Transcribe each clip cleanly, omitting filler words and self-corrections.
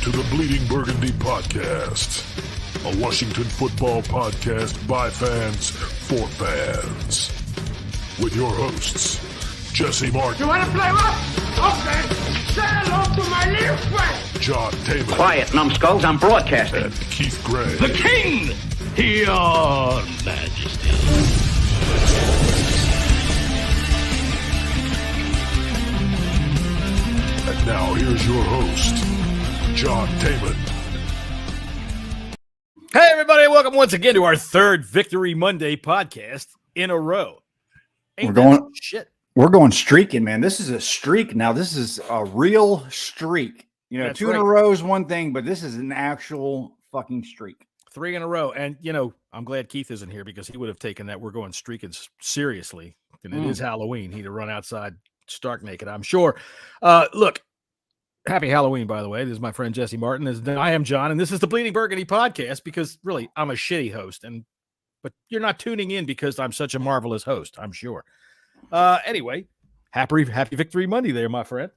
to the Bleeding Burgundy podcast, a Washington football podcast by fans for fans. With your hosts, Jessy Martin. You want to play what? Okay. Say hello to my little friend. John Taylor. Quiet, numbskulls, I'm broadcasting. And Keith Gray. The King, your Majesty. And now here's your host, John Taylor. Hey, everybody, welcome once again to our third Victory Monday podcast in a row. We're going streaking, man. This is a streak now. This is a real streak. You know, That's two in a row is one thing, but this is an actual fucking streak. 3 in a row. And, you know, I'm glad Keith isn't here because he would have taken that we're going streaking seriously. And it is Halloween. He'd have run outside stark naked, I'm sure. Look, happy Halloween, by the way. This is my friend Jessy Martin. I am John, and this is the Bleeding Burgundy podcast because, really, I'm a shitty host. But you're not tuning in because I'm such a marvelous host, I'm sure. Anyway, happy Victory Monday there, my friend.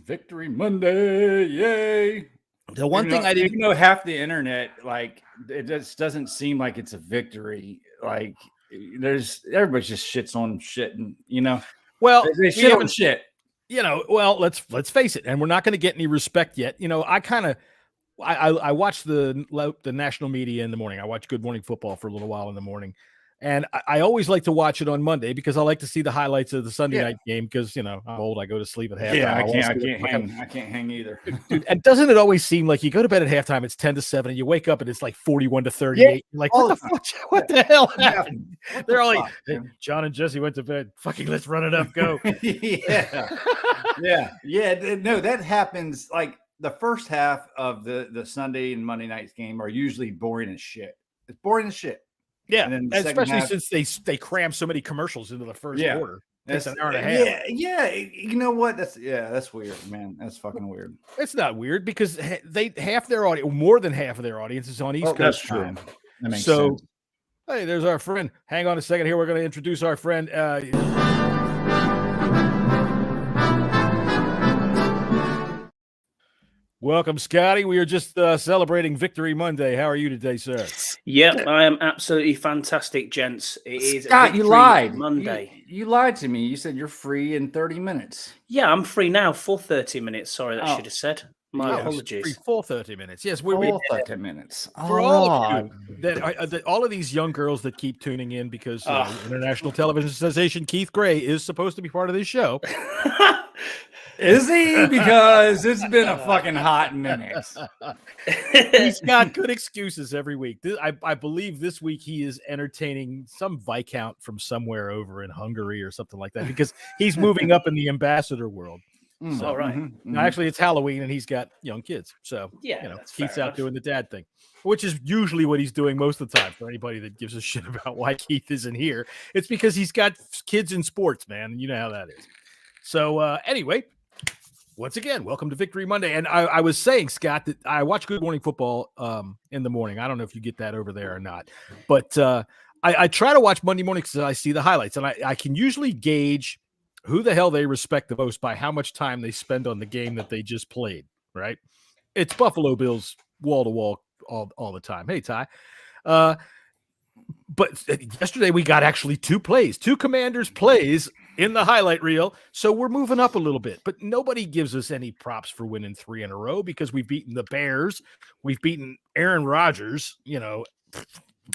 Victory Monday, yay! The one thing I didn't know, half the internet, like, it just doesn't seem like it's a victory. Like, everybody just shits on shit, and you know, well, they shit on shit. You know, well, let's face it, and we're not going to get any respect yet. You know, I watch the national media in the morning. I watch Good Morning Football for a little while in the morning. And I always like to watch it on Monday because I like to see the highlights of the Sunday night game because, you know, I'm old. I go to sleep at halftime. Yeah, I can't hang either. Dude, and doesn't it always seem like you go to bed at halftime, it's 10-7, and you wake up and it's like 41-38. You're like, what the hell happened? Yeah. They're all like, hey, John and Jessy went to bed. Fucking let's run it up, go. No, that happens. Like the first half of the Sunday and Monday night's game are usually boring as shit. It's boring as shit. Yeah, and especially since they cram so many commercials into the first quarter. That's an hour and a half. Yeah. You know what? That's weird, man. That's fucking weird. It's not weird because half their audience, more than half of their audience, is on East Coast time. That makes sense. Hey, there's our friend. Hang on a second here. We're going to introduce our friend. Welcome, Scotty. We are just celebrating Victory Monday. How are you today, sir? Yep, I am absolutely fantastic, gents. It is Scott, you lied. Monday. You lied to me. You said you're free in 30 minutes. Yeah, I'm free now for 30 minutes. Sorry, that should have said. My apologies. Free for 30 minutes. Yes, we're 30 minutes. For all of you, all of these young girls that keep tuning in because International Television Sensation Keith Gray is supposed to be part of this show. Is he? Because it's been a fucking hot minute. He's got good excuses every week. I believe this week he is entertaining some Viscount from somewhere over in Hungary or something like that because he's moving up in the ambassador world. So, all right. Now, actually, it's Halloween and he's got young kids. So, Keith's out doing the dad thing, which is usually what he's doing most of the time. For anybody that gives a shit about why Keith isn't here, it's because he's got kids in sports, man. And you know how that is. So, anyway. Once again, welcome to Victory Monday. And I was saying, Scott, that I watch Good Morning Football in the morning. I don't know if you get that over there or not. But I try to watch Monday morning because I see the highlights. And I can usually gauge who the hell they respect the most by how much time they spend on the game that they just played, right? It's Buffalo Bills wall-to-wall all the time. Hey, Ty. But yesterday we got actually two Commanders plays in the highlight reel. So we're moving up a little bit, but nobody gives us any props for winning 3 in a row because we've beaten the Bears. We've beaten Aaron Rodgers, you know,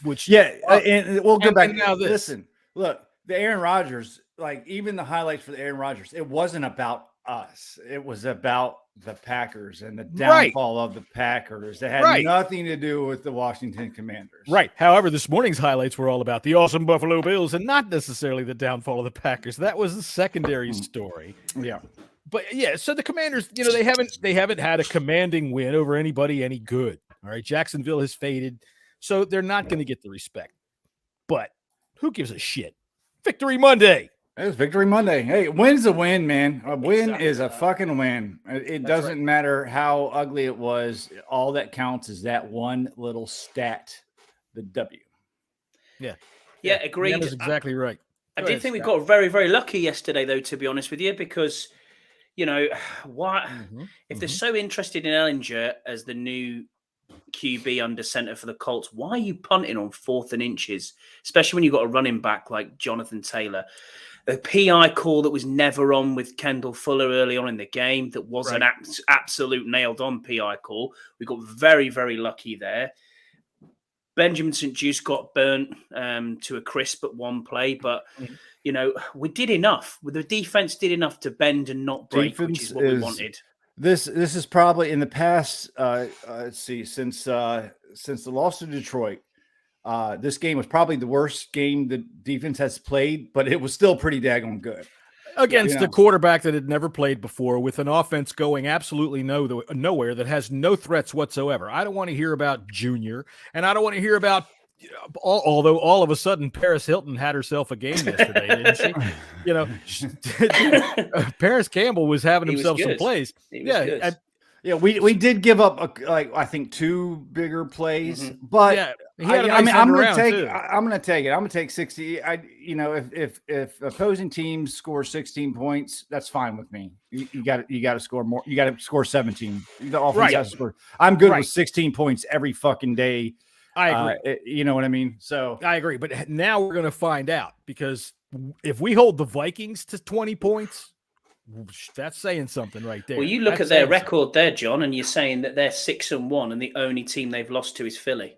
which. And we'll go back. Now this. Listen, look, the Aaron Rodgers, like even the highlights for the Aaron Rodgers, it wasn't about us. It was about the Packers and the downfall of the Packers. That had nothing to do with the Washington Commanders. Right. However, this morning's highlights were all about the awesome Buffalo Bills and not necessarily the downfall of the Packers. That was the secondary story. Yeah. But so the Commanders, you know, they haven't had a commanding win over anybody any good. All right. Jacksonville has faded. So they're not going to get the respect. But who gives a shit? Victory Monday. It's Victory Monday. Hey, win's a win, man. A win is a fucking win. It doesn't matter how ugly it was. All that counts is that one little stat, the W. Yeah, agreed. That is exactly right. I did think we got very, very lucky yesterday, though, to be honest with you, because, You know, what if they're so interested in Ellinger as the new QB under center for the Colts? Why are you punting on 4th and inches, especially when you've got a running back like Jonathan Taylor? The PI call that was never on with Kendall Fuller early on in the game, that was an absolute nailed-on PI call. We got very, very lucky there. Benjamin St. Juste got burnt to a crisp at one play, but you know, we did enough. The defense did enough to bend and not break, which is what we wanted. This is probably in the past. Let's see, since the loss to Detroit, this game was probably the worst game the defense has played, but it was still pretty daggone good against a quarterback that had never played before, with an offense going absolutely nowhere, that has no threats whatsoever. I don't want to hear about Junior, and I don't want to hear about. Although all of a sudden Paris Hilton had herself a game yesterday, didn't she? You know, Paris Campbell was having himself some plays. We did give up I think 2 bigger plays, but I'm going to take it. I'm going to take 60. If opposing teams score 16 points, that's fine with me. You got to score more. You got to score 17. The offense has to score. I'm good with 16 points every fucking day. I agree. You know what I mean? So I agree. But now we're going to find out, because if we hold the Vikings to 20 points, that's saying something right there. Well, you look at their record there, John, and you're saying that they're 6-1, and the only team they've lost to is Philly.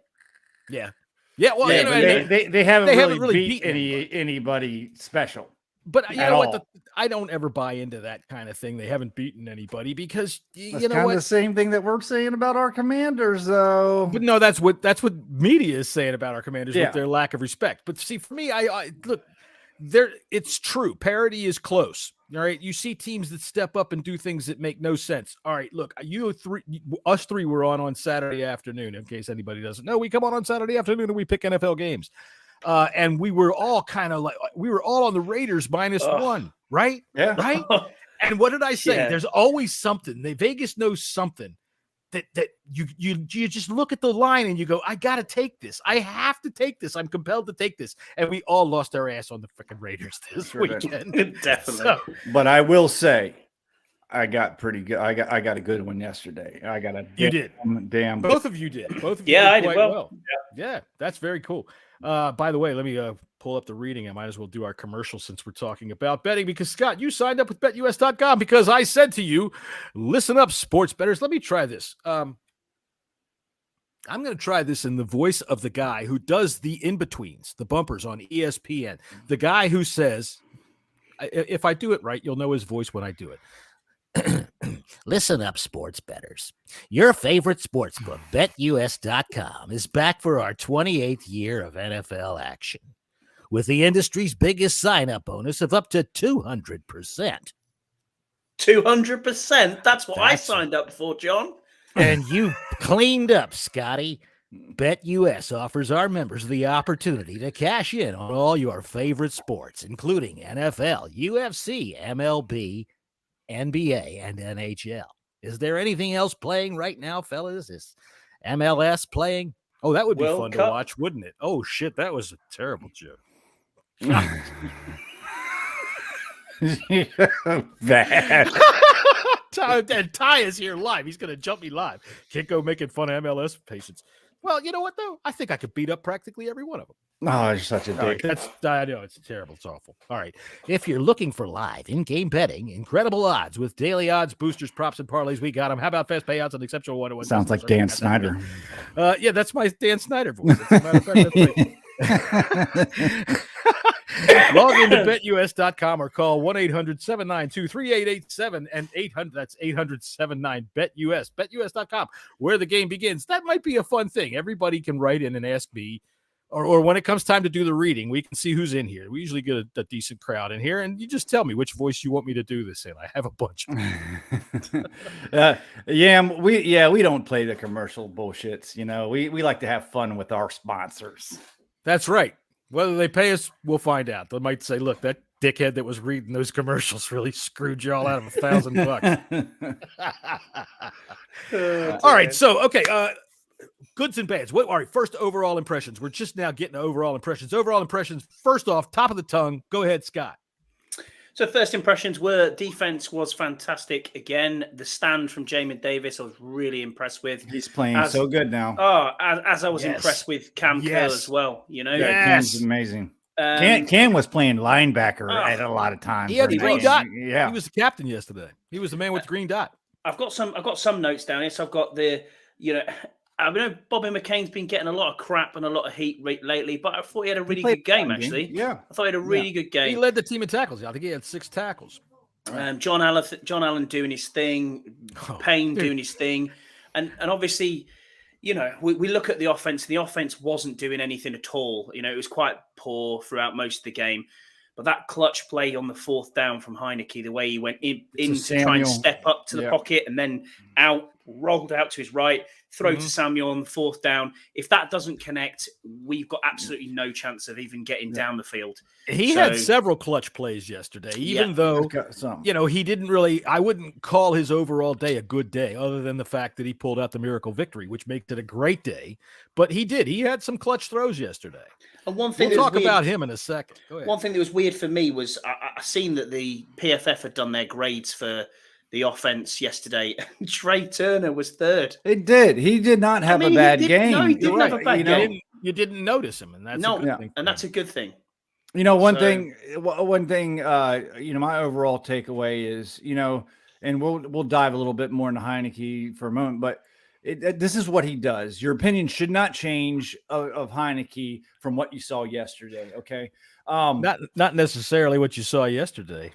Yeah. Yeah. Well, they haven't really beat anybody special. But you know what? I don't ever buy into that kind of thing. They haven't beaten anybody, because you know what? The same thing that we're saying about our Commanders, though. But no, that's what media is saying about our Commanders with their lack of respect. But see, for me, I look there. It's true. Parity is close. All right. You see teams that step up and do things that make no sense. All right. Look, us three were on Saturday afternoon. In case anybody doesn't know, we come on Saturday afternoon and we pick NFL games. And we were all on the Raiders -1, right? Yeah. Right. And what did I say? Yeah. There's always something. Vegas knows something that you just look at the line and you go, I got to take this. I have to take this. I'm compelled to take this. And we all lost our ass on the freaking Raiders this weekend. Definitely. So, but I will say, I got pretty good. I got a good one yesterday. I got a damn. Both of you did. Both of you. Yeah, did I did well. Yeah, that's very cool. By the way, let me pull up the reading. I might as well do our commercial since we're talking about betting, because Scott, you signed up with BetUS.com because I said to you, listen up, sports bettors. Let me try this. I'm going to try this in the voice of the guy who does the in-betweens, the bumpers on ESPN. The guy who says, if I do it right, you'll know his voice when I do it. Listen up, sports bettors. Your favorite sportsbook, BetUS.com, is back for our 28th year of NFL action, with the industry's biggest sign-up bonus of up to 200%. 200%? That's what I signed up for, John. And you cleaned up, Scotty. BetUS offers our members the opportunity to cash in on all your favorite sports, including NFL, UFC, MLB, NBA, and NHL. Is there anything else playing right now, fellas? Is MLS playing? Oh, that would be fun to watch, wouldn't it? Oh, shit, that was a terrible joke. Bad. Ty is here live. He's going to jump me live. Can't go making fun of MLS patients. Well, you know what, though? I think I could beat up practically every one of them. Oh, you're such a dick. I know, it's terrible. It's awful. All right. If you're looking for live in-game betting, incredible odds with daily odds, boosters, props, and parlays, we got them. How about fast payouts and exceptional one-to-one? Sounds like Dan Snyder. Yeah, that's my Dan Snyder voice. As a matter of fact, that's right. Log into BetUS.com or call 1-800-792-3887 and 800. That's 800-79-BET-US. BetUS.com, where the game begins. That might be a fun thing. Everybody can write in and ask me, or when it comes time to do the reading, we can see who's in here. We usually get a decent crowd in here, and you just tell me which voice you want me to do this in. I have a bunch. We don't play the commercial bullshits. You know, we like to have fun with our sponsors. That's right. Whether they pay us, we'll find out. They might say, look, that dickhead that was reading those commercials really screwed you all out of $1,000. All right. So, okay. Goods and bads. All right. First, overall impressions. We're just now getting to overall impressions. Overall impressions. First off, top of the tongue. Go ahead, Scott. So first impressions were defense was fantastic again. The stand from Jamin Davis I was really impressed with. He's playing so good now. Oh, as I was impressed with Cam Curl as well. You know, Cam's amazing. Cam was playing linebacker at a lot of times. He had the green dot. Yeah, he was the captain yesterday. He was the man with the green dot. I've got some notes down here. So I've got I know Bobby McCain's been getting a lot of crap and a lot of heat lately, but I thought he had a really good game, actually. Yeah. I thought he had a really good game. He led the team in tackles. I think he had 6 tackles. John Allen doing his thing, Payne doing his thing. And obviously, we look at the offense. The offense wasn't doing anything at all. It was quite poor throughout most of the game. But that clutch play on the 4th down from Heineke, the way he went in to try and step up to the pocket and then rolled out to his right, throw to Samuel on the 4th down. If that doesn't connect, we've got absolutely no chance of even getting down the field. He had several clutch plays yesterday, even though, he didn't really, I wouldn't call his overall day a good day, other than the fact that he pulled out the miracle victory, which makes it a great day. But he did. He had some clutch throws yesterday. And one thing we'll talk about him in a second. One thing that was weird for me was I seen that the PFF had done their grades for the offense yesterday. Trey Turner was 3rd. It did. He did not have a bad game. No, he didn't have a bad game. You didn't notice him, and that's a good thing. And that's a good thing. One thing. My overall takeaway is, and we'll dive a little bit more into Heineke for a moment, but this is what he does. Your opinion should not change of Heineke from what you saw yesterday. Okay. Not necessarily what you saw yesterday.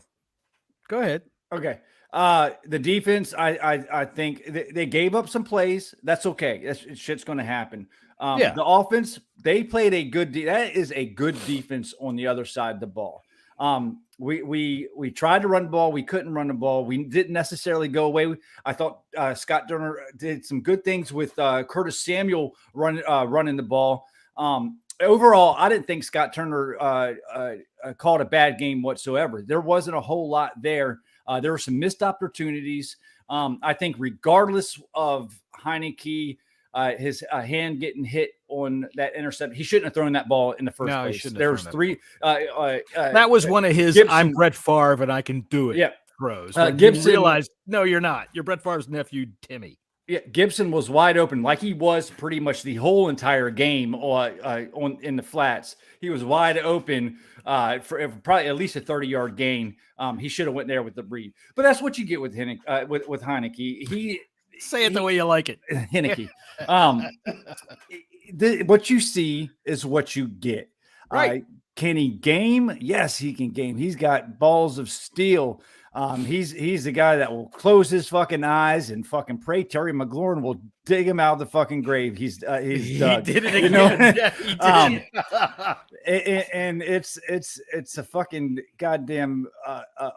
Go ahead. Okay. The defense, I think they gave up some plays. That's okay. Shit's going to happen. The offense, they played a good. That is a good defense on the other side of the ball. We tried to run the ball. We couldn't run the ball. We didn't necessarily go away. I thought Scott Turner did some good things with Curtis Samuel running the ball. Overall, I didn't think Scott Turner called a bad game whatsoever. There wasn't a whole lot there. There were some missed opportunities. I think regardless of Heineke, his hand getting hit on that intercept, he shouldn't have thrown that ball in the first place. There was 3. That was one of his Gibson, I'm Brett Favre and I can do it throws. Gibson realized, no, you're not. You're Brett Favre's nephew, Timmy. Yeah, Gibson was wide open, like he was pretty much the whole entire game in the flats. He was wide open for probably at least a 30-yard gain. He should have went there with the breed, but that's what you get with Heineke. Say it the way you like it, Heineke. What you see is what you get. Right? Can he game? Yes, he can game. He's got balls of steel. He's the guy that will close his fucking eyes and fucking pray Terry McLaurin will dig him out of the fucking grave. He did it again. Yeah, he did. And it's a fucking goddamn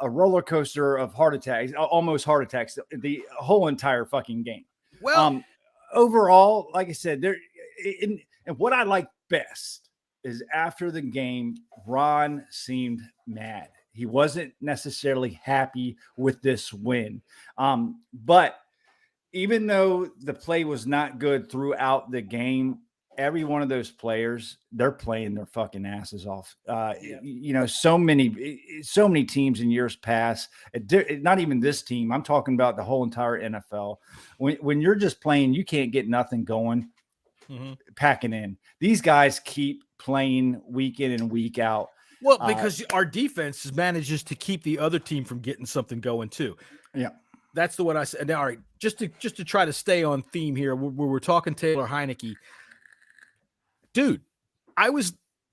a roller coaster of heart attacks, almost heart attacks. The whole entire fucking game. Well, overall, like I said, and what I like best is after the game, Ron seemed mad. He wasn't necessarily happy with this win. But even though the play was not good throughout the game, every one of those players, they're playing their fucking asses off. So many teams in years past, not even this team, I'm talking about the whole entire NFL. When you're just playing, you can't get nothing going, packing in. These guys keep playing week in and week out. Well, because our defense manages to keep the other team from getting something going too. Yeah, that's the what I said. Now, all right, just to try to stay on theme here, we're talking Taylor Heineke, dude.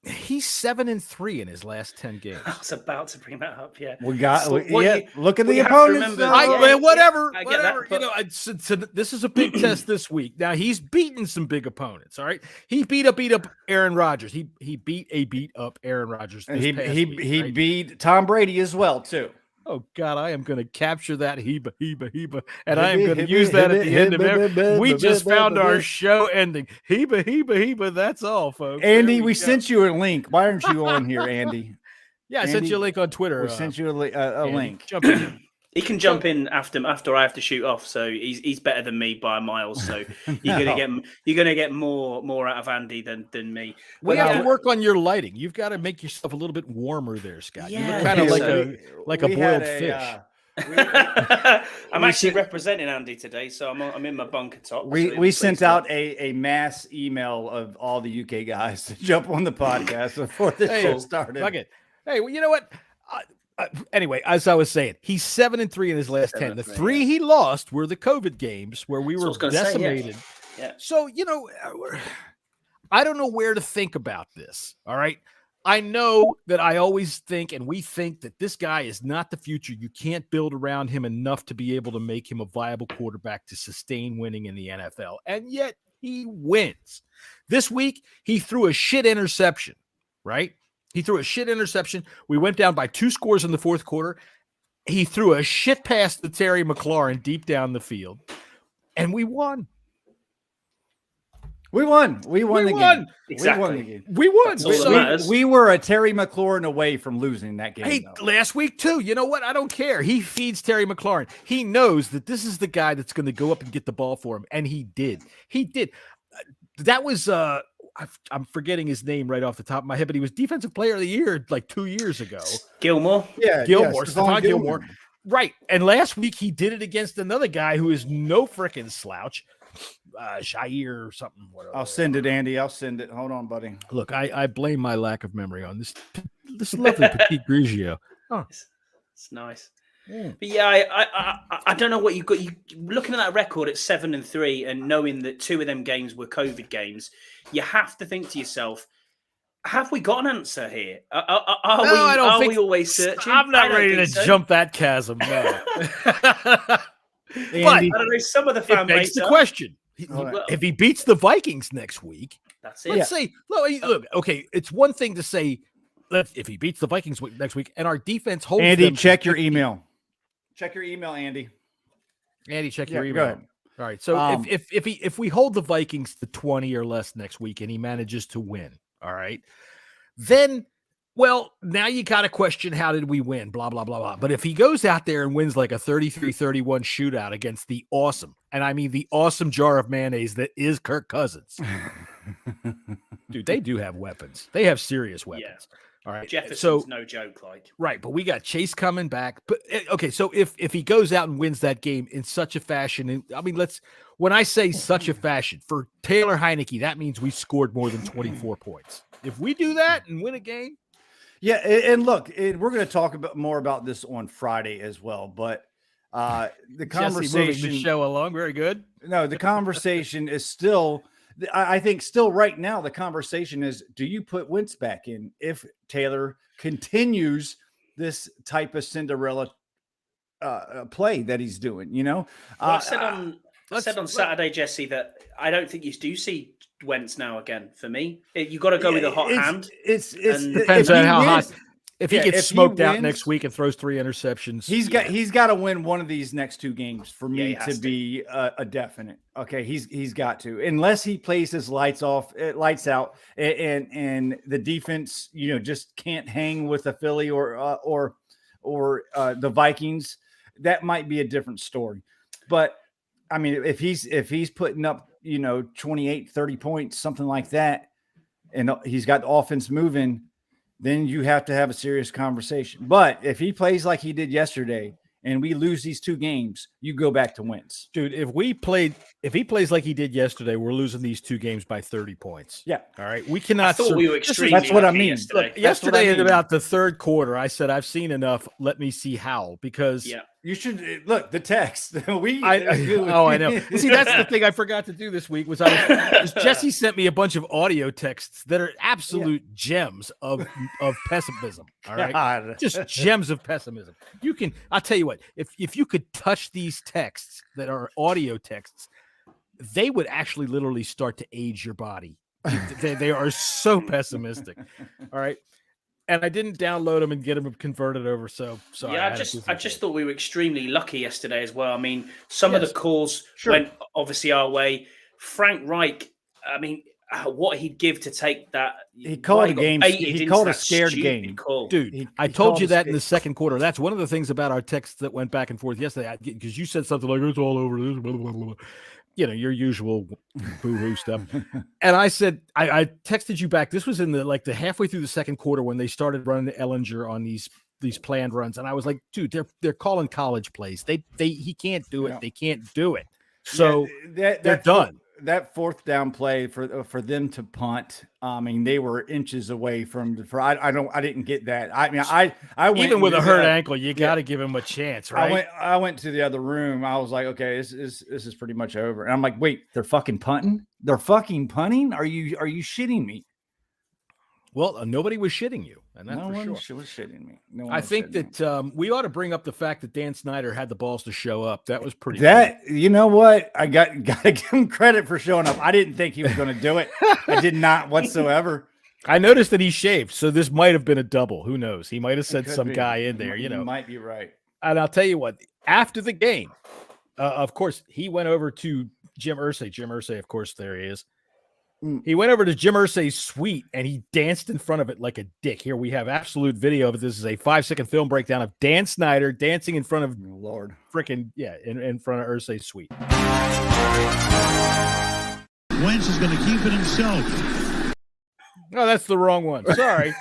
He's 7-3 in his last 10 games. I was about to bring that up. Yeah, look at the opponents. Whatever. That, this is a big test this week. Now he's beaten some big opponents. All right, he beat up Aaron Rodgers. He beat up Aaron Rodgers. He beat Tom Brady as well too. Oh God, I am going to capture that Heba, and I am going to use that at the end of every. We just found our show ending. Heba. That's all, folks. Andy, we sent you a link. Why aren't you on here, Andy? Yeah, I sent you a link on Twitter. We sent you a link. Jump in. He can jump in after I have to shoot off, so he's better than me by miles. So you're gonna get more out of Andy than me. We have to work on your lighting. You've got to make yourself a little bit warmer there, Scott. You look kind of like a boiled fish. I'm actually representing Andy today, so I'm in my bunker top. We sent out a mass email of all the UK guys to jump on the podcast before the show started. Okay. Hey, well, you know what? Anyway, as I was saying, he's 7-3 in his last 10. The 3 he lost were the COVID games where we were decimated. Yeah. So, I don't know where to think about this. All right. I know that I always think, and we think that this guy is not the future. You can't build around him enough to be able to make him a viable quarterback to sustain winning in the NFL. And yet he wins. This week, he threw a shit interception, right? He threw a shit interception. We went down by 2 scores in the fourth quarter. He threw a shit pass to Terry McLaurin deep down the field, and we won. We won the game. Exactly. We won the game. We won. We were a Terry McLaurin away from losing that game. Hey, last week too. You know what? I don't care. He feeds Terry McLaurin. He knows that this is the guy that's going to go up and get the ball for him, and he did. He did. That was I'm forgetting his name right off the top of my head, but he was Defensive Player of the Year like 2 years ago. Gilmore. Yeah, Stephon Gilmore. Right. And last week he did it against another guy who is no freaking slouch. Jair or something. Whatever. I'll send it, Andy. I'll send it. Hold on, buddy. Look, I blame my lack of memory on this lovely Petit Grigio. Oh, it's nice. Yeah. But yeah, I don't know what you've got. You looking at that record at 7-3 and knowing that 2 of them games were COVID games, you have to think to yourself, have we got an answer here? Are we always searching? I'm not ready to jump that chasm. No. But I don't know, some of the fan base begs the question. If he beats the Vikings next week, that's it. Let's say, look, okay, it's one thing to say if he beats the Vikings next week and our defense holds Andy, them check your email. Check your email, Andy. Andy, check your email. Go ahead. All right. So if we hold the Vikings to 20 or less next week and he manages to win, all right, then now you got to question, how did we win? Blah, blah, blah, blah. But if he goes out there and wins like a 33-31 shootout against the awesome, and I mean the awesome jar of mayonnaise that is Kirk Cousins, dude, they do have weapons. They have serious weapons. Yeah. All right. Jefferson's no joke, right, but we got Chase coming back. But okay, so if he goes out and wins that game in such a fashion, I mean, when I say such a fashion for Taylor Heineke, that means we scored more than 24 points. If we do that and win a game, yeah, and look, we're going to talk more about this on Friday as well. But the conversation, moving the show along, very good. No, the conversation is still. I think still right now, the conversation is, do you put Wentz back in if Taylor continues this type of Cinderella play that he's doing? I said on Saturday, Jesse, that I don't think you do see Wentz now again. For me, you got to go with a hot hand. It depends on how hot. If he gets smoked out next week and throws 3 interceptions, he's got to win one of these next 2 games for me to be a definite. Okay, he's got to, unless he plays his lights out, and the defense just can't hang with the Philly or the Vikings. That might be a different story. But I mean, if he's putting up 28, 30 points, something like that, and he's got the offense moving, then you have to have a serious conversation. But if he plays like he did yesterday and we lose these 2 games, you go back to Wentz. Dude, if he plays like he did yesterday, we're losing these 2 games by 30 points. Yeah. All right. We cannot. We were extremely. That's what I mean. Yesterday in about the 3rd quarter, I said, I've seen enough. Let me see how, because you should look the text. I know. See, that's the thing I forgot to do this week was Jessy sent me a bunch of audio texts that are absolute gems of pessimism. All right. God. Just gems of pessimism. I'll tell you what, if you could touch these texts that are audio texts, they would actually literally start to age your body. They are so pessimistic. All right. And I didn't download them and get them converted over. So yeah, I just thought we were extremely lucky yesterday as well. I mean, some of the calls went obviously our way. Frank Reich, I mean, what he'd give to take that. He called a game. He called a scared game. Call. Dude, I told you that in the second quarter. That's one of the things about our texts that went back and forth yesterday, because you said something like, it's all over this, blah, blah, blah. Your usual boo-hoo stuff. And I said, I texted you back. This was in the halfway through the second quarter when they started running Ellinger on these planned runs. And I was like, dude, they're calling college plays. He can't do it. They can't do it. So they're done. That fourth down play for them to punt. I mean, they were inches away from. I didn't get that. I mean, I went even with a hurt ankle, you got to give him a chance, right? I went to the other room. I was like, okay, this is pretty much over. And I'm like, wait, they're fucking punting. They're fucking punting. Are you shitting me? Well, nobody was shitting you, and that's no for one sure. was shitting me. No one I was think shitting that me. we ought to bring up the fact that Dan Snyder had the balls to show up. That was pretty. You know what? I got to give him credit for showing up. I didn't think he was going to do it. I did not whatsoever. I noticed that he shaved, so this might have been a double. Who knows? He might have sent some guy in there. You might be right. And I'll tell you what. After the game, of course, he went over to Jim Irsay. Jim Irsay, of course, there he is. He went over to Jim Irsay's suite and he danced in front of it like a dick. Here we have absolute video of it. This is a 5-second film breakdown of Dan Snyder dancing in front of Lord freaking in front of Irsay's suite. Wentz is going to keep it himself. No, that's the wrong one. Sorry.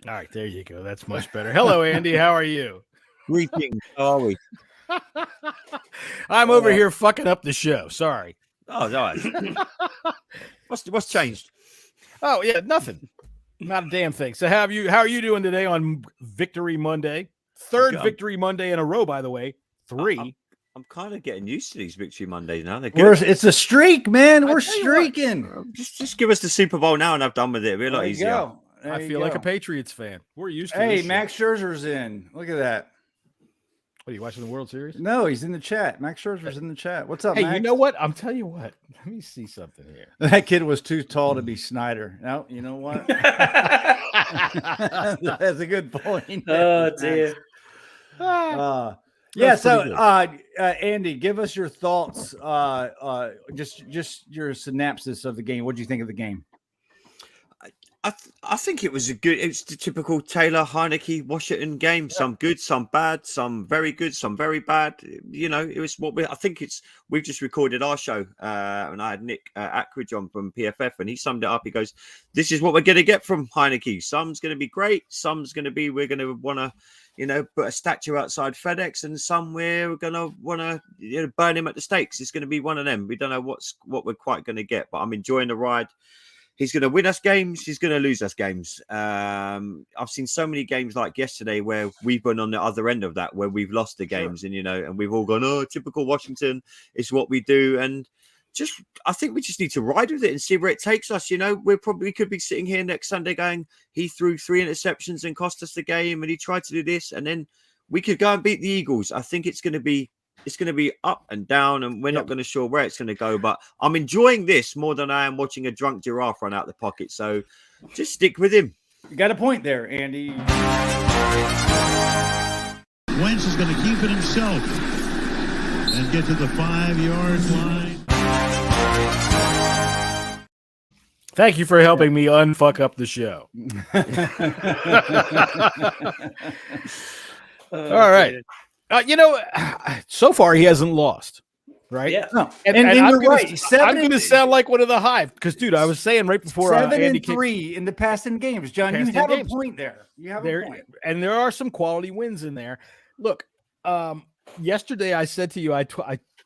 All right, there you go. That's much better. Hello, Andy. How are you? Greetings. How are we? I'm over here fucking up the show. Sorry. Oh, no. What's changed? Oh, yeah, nothing. Not a damn thing. So how are you doing today on Victory Monday? Third Victory Monday in a row, by the way. 3. I'm kind of getting used to these Victory Mondays now. It's a streak, man. We're streaking. Just give us the Super Bowl now, and I've done with it. It'll be a lot easier. I feel like a Patriots fan. We're used to Hey, this Max Scherzer's in. Look at that. What, are you watching the World Series? No, he's in the chat. Max Scherzer's in the chat. What's up, Hey, Max? you know what? I'm telling you what. Let me see something here. That kid was too tall to be Snyder. No, you know what? That's a good point. Oh, dear. Yeah, so Andy, give us your thoughts. Just your synopsis of the game. What do you think of the game? I think it's the typical Taylor Heineke Washington game. Some good, some bad, some very good, some very bad. It was we've just recorded our show and I had Nick Ackridge on from PFF and he summed it up. He goes, this is what we're going to get from Heineke. Some's going to be great. Some's going to be, we're going to want to, put a statue outside FedEx and somewhere we're going to want to burn him at the stakes. It's going to be one of them. We don't know what we're quite going to get, but I'm enjoying the ride. He's going to win us games. He's going to lose us games. I've seen so many games like yesterday where we've been on the other end of that, where we've lost the games and, and we've all gone, oh, typical Washington is what we do. And I think we just need to ride with it and see where it takes us. We could be sitting here next Sunday going, he threw 3 interceptions and cost us the game and he tried to do this. And then we could go and beat the Eagles. I think it's going to be up and down, and we're not going to sure where it's going to go. But I'm enjoying this more than I am watching a drunk giraffe run out the pocket. So just stick with him. You got a point there, Andy. Wentz is going to keep it himself and get to the 5-yard line. Thank you for helping me unfuck up the show. All right. So far he hasn't lost, right? Yeah. No. And I'm going to sound like one of the Hive because, dude, I was saying right before 7-3 in the past 10 games, John. You have a point there. You have a point, and there are some quality wins in there. Look, yesterday I said to you, I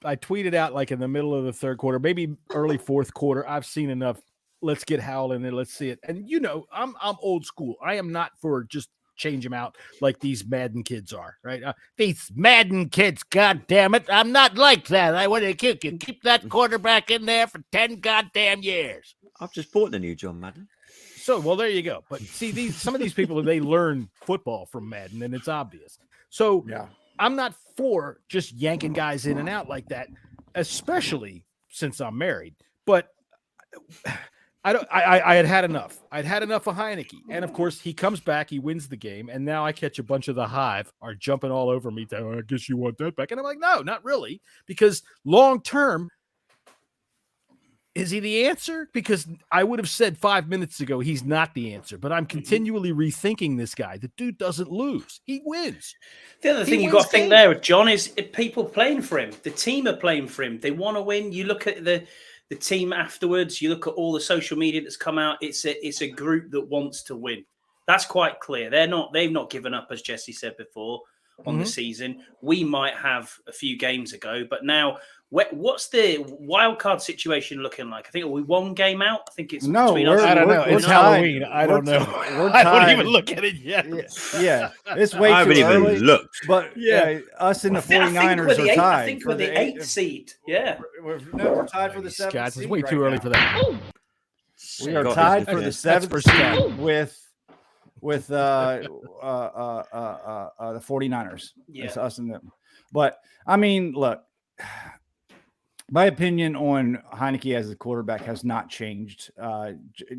tweeted out like in the middle of the third quarter, maybe early fourth quarter. I've seen enough. Let's get Howell in there. Let's see it. And I'm old school. I am not for just change them out like these Madden kids are, right? These Madden kids, God damn it. I'm not like that. I want to keep that quarterback in there for 10 goddamn years. I've just bought the new John Madden. So, well, there you go. But see, some of these people, they learn football from Madden, and it's obvious. So I'm not for just yanking guys in and out like that, especially since I'm married. But I had enough. I'd had enough of Heineke. And of course, he comes back, he wins the game, and now I catch a bunch of the Hive are jumping all over me. I guess you want that back. And I'm like, no, not really. Because long term, is he the answer? Because I would have said 5 minutes ago he's not the answer, but I'm continually rethinking this guy. The dude doesn't lose. He wins. The other thing you've got to think there, John, is people playing for him. The team are playing for him. They want to win. You look at the team afterwards, you look at all the social media that's come out, it's a group that wants to win. That's quite clear. They've not given up, as Jesse said before, on the season. We might have a few games ago, but now what's the wild card situation looking like? I think are we one game out? I think it's between us. I don't know. It's Halloween. I don't know. I don't even look at it yet. Yeah. It's way I too haven't early. even looked. But us and the 49ers are tied. I think we're the 8th seed. Yeah. We're tied for the 7th seed. It's way too early for that. We are tied for the 7th seed with the 49ers. Yeah. It's us and them. But I mean, look, my opinion on Heineke as a quarterback has not changed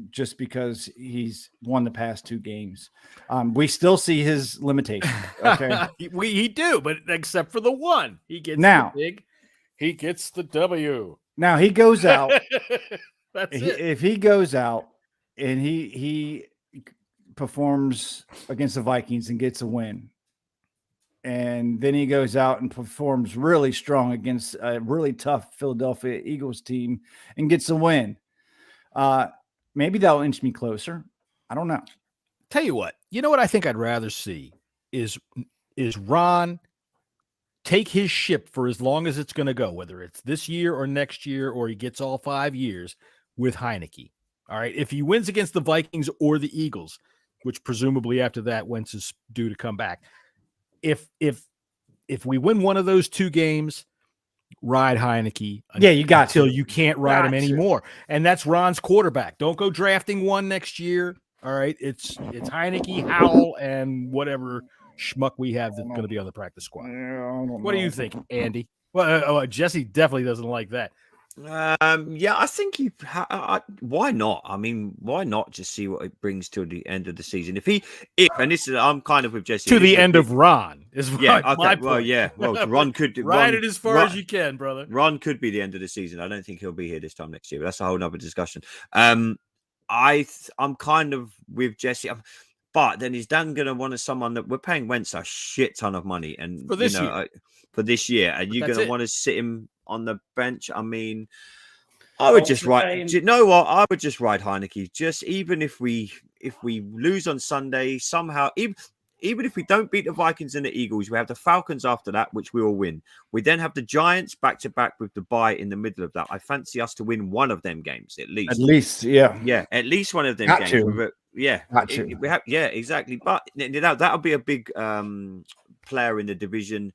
just because he's won the past 2 games. We still see his limitations. Okay, he do, but except for the one, he gets he gets the W. Now he goes out. That's it. If he goes out and he performs against the Vikings and gets a win, and then he goes out and performs really strong against a really tough Philadelphia Eagles team and gets a win, maybe that'll inch me closer. I don't know. Tell you what I think I'd rather see is Ron take his ship for as long as it's going to go, whether it's this year or next year, or he gets all 5 years with Heineke. All right. If he wins against the Vikings or the Eagles, which presumably after that, Wentz is due to come back. If we win one of those 2 games, ride Heineke. You got until you can't ride him anymore. And that's Ron's quarterback. Don't go drafting one next year. All right. It's Heineke, Howell, and whatever schmuck we have that's going to be on the practice squad. What do you think, Andy? Well, Jesse definitely doesn't like that. I think why not? I mean, why not just see what it brings to the end of the season? And this is, I'm kind of with Jesse to the end of Ron is my point. Well, Ron could ride it as far as you can, brother. Ron could be the end of the season. I don't think he'll be here this time next year. But that's a whole nother discussion. I'm kind of with Jesse. But then is Dan going to want someone that we're paying Wentz a shit ton of money and for this year, and you're going to want to sit him on the bench? I mean, I would just ride. You know what? I would just ride Heineke. Just even if we lose on Sunday somehow, even if we don't beat the Vikings and the Eagles, we have the Falcons after that, which we will win. We then have the Giants back to back with the bye in the middle of that. I fancy us to win one of them games at least. Yeah, at least one of them games. Exactly. But that'll be a big player in the division.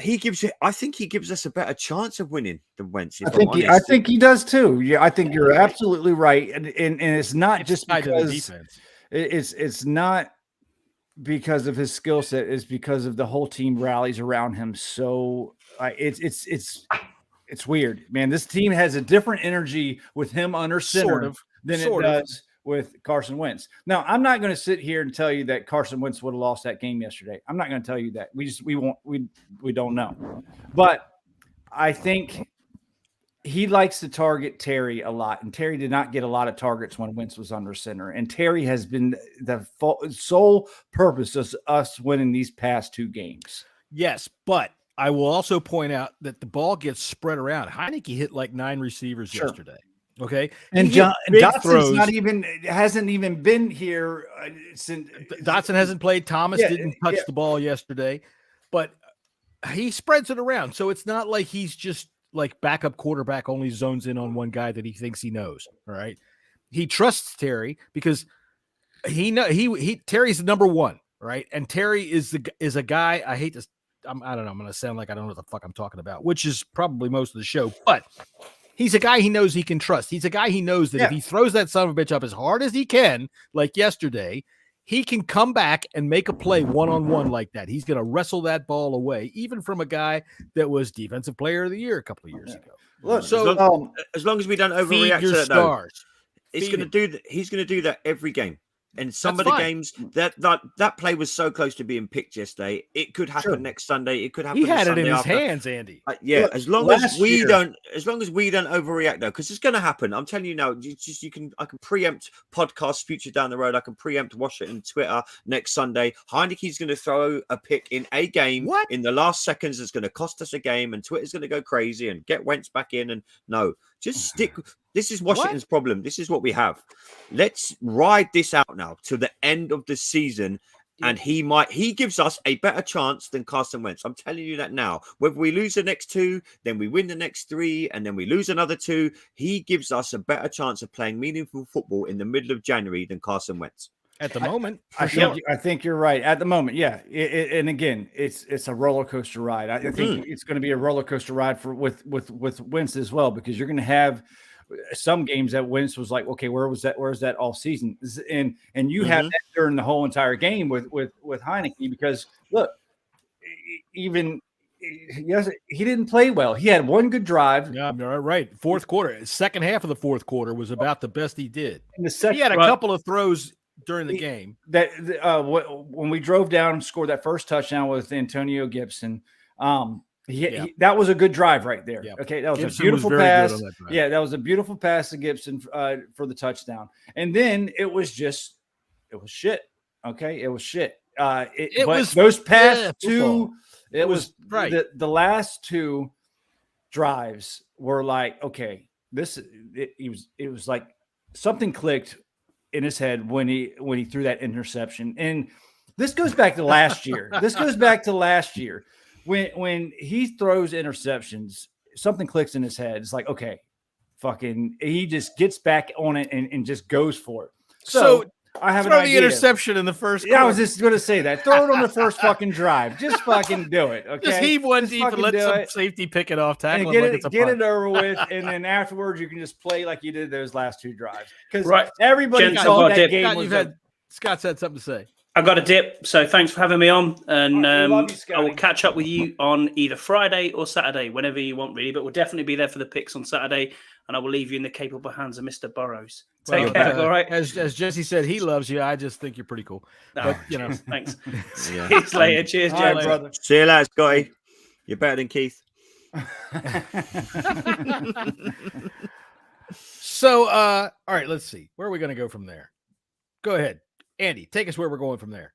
I think he gives us a better chance of winning than Wentz. I think he does too. Yeah, I think you're absolutely right, and it's not just because it's not because of his skill set. It's because of the whole team rallies around him. So it's weird, man. This team has a different energy with him under center than it does with Carson Wentz. Now, I'm not going to sit here and tell you that Carson Wentz would have lost that game yesterday. I'm not going to tell you that. We don't know. But I think he likes to target Terry a lot, and Terry did not get a lot of targets when Wentz was under center. And Terry has been the sole purpose of us winning these past 2 games. Yes, but I will also point out that the ball gets spread around. Heineke hit like 9 receivers yesterday. Okay, and Dotson's hasn't even been here since Dotson hasn't played. Thomas didn't touch the ball yesterday, but he spreads it around. So it's not like he's just like backup quarterback only zones in on one guy that he thinks he knows. All right, he trusts Terry because Terry's the number one, right? And Terry is a guy. I hate this. I don't know. I'm going to sound like I don't know what the fuck I'm talking about, which is probably most of the show, but. He's a guy he knows he can trust. He's a guy he knows that if he throws that son of a bitch up as hard as he can, like yesterday, he can come back and make a play one-on-one like that. He's going to wrestle that ball away, even from a guy that was Defensive Player of the Year a couple of years ago. Look, as long as we don't overreact to that, stars. He's going to do that every game. And some of the games that play was so close to being picked yesterday. It could happen next Sunday. It could happen. He had Sunday it in his after. hands, Andy. Yeah, Look, as long as we don't overreact though, because it's going to happen. I'm telling you now. I can preempt podcasts future down the road. I can preempt Washington Twitter next Sunday. Heineke's going to throw a pick in a game in the last seconds. It's going to cost us a game, and Twitter's going to go crazy and get Wentz back in. And no, just stick. This is Washington's problem. This is what we have. Let's ride this out now to the end of the season. And he gives us a better chance than Carson Wentz. I'm telling you that now. Whether we lose the next 2, then we win the next 3, and then we lose another 2, he gives us a better chance of playing meaningful football in the middle of January than Carson Wentz. At the moment, I think you're right. At the moment, yeah. And again, it's a roller coaster ride. I think it's going to be a roller coaster ride with Wentz as well, because you're going to have some games that Wentz was like, okay, where's that all season? And you have that during the whole entire game with Heineke, because look, even he didn't play well. He had one good drive. Yeah, right. Fourth quarter, second half of the fourth quarter was about the best he did. He had a couple of throws during the game that when we drove down and scored that first touchdown with Antonio Gibson. That was a good drive right there. Yep. Okay, that was Gibson a beautiful pass. That was a beautiful pass to Gibson for the touchdown. And then it was shit. Okay, it was shit. Those past two. It was right. The last 2 drives were like, okay, it was like something clicked in his head when he threw that interception. And this goes back to last year. When he throws interceptions, something clicks in his head. It's like, okay, he just gets back on it and just goes for it. So I have the interception in the first quarter. I was just going to say that. Throw it on the first fucking drive. Just fucking do it, okay? Just heave one deep and let some safety pick it off, tackle and get it over with, and then afterwards you can just play like you did those last 2 drives. Because everybody saw that game. Scott's had something to say. I've got a dip, so thanks for having me on, and I will catch up with you on either Friday or Saturday, whenever you want, really. But we'll definitely be there for the picks on Saturday, and I will leave you in the capable hands of Mr. Burrows. Take care, all right? As Jesse said, he loves you. I just think you're pretty cool. No, but, thanks. See you later. Cheers, James. Brother. See you later, Scotty. You're better than Keith. So, all right, let's see. Where are we going to go from there? Go ahead. Andy, take us where we're going from there.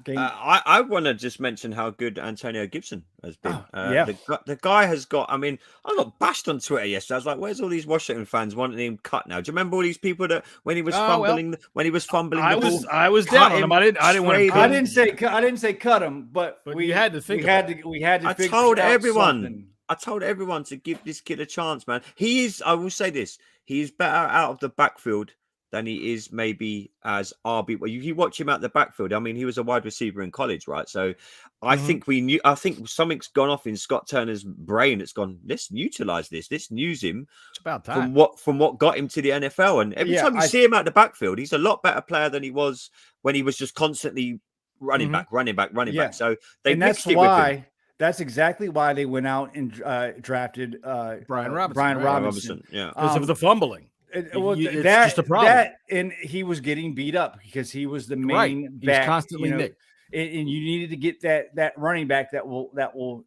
I want to just mention how good Antonio Gibson has been. The guy has got, I got bashed on Twitter yesterday. I was like, where's all these Washington fans wanting him cut now? Do you remember all these people that when he was fumbling the ball? I was down on him. I didn't want to. I didn't say cut him, but we had to think. We had to. I told everyone to give this kid a chance, man. I will say this: he is better out of the backfield than he is maybe as RB. Well, you watch him out the backfield. He was a wide receiver in college, right? So I think something's gone off in Scott Turner's brain. It's gone, let's utilize this. Let's use him. It's about time. From what got him to the NFL. And every time you see him out the backfield, he's a lot better player than he was when he was just constantly running back. So that's exactly why they went out and drafted Brian Robinson. Yeah. Because of the fumbling. It's just a problem. And he was getting beat up because he was the main back. He's constantly nicked. And you needed to get that running back that will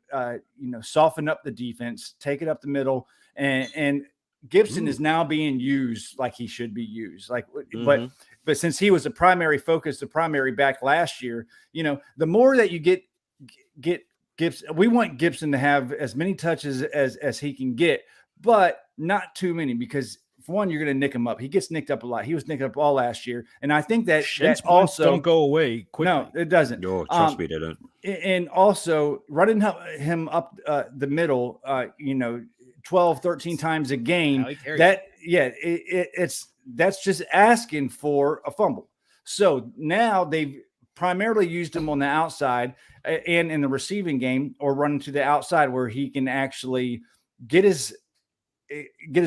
soften up the defense, take it up the middle, and Gibson is now being used like he should be used. But since he was the primary focus, the primary back last year, the more that you get Gibson, we want Gibson to have as many touches as he can get, but not too many, because for one, you're going to nick him up. He gets nicked up a lot. He was nicked up all last year. And I think that also don't go away quickly. No, it doesn't. No, trust me, they don't. And also running him up the middle, 12, 13 times a game. That's just asking for a fumble. So now they've primarily used him on the outside and in the receiving game, or running to the outside where he can actually get his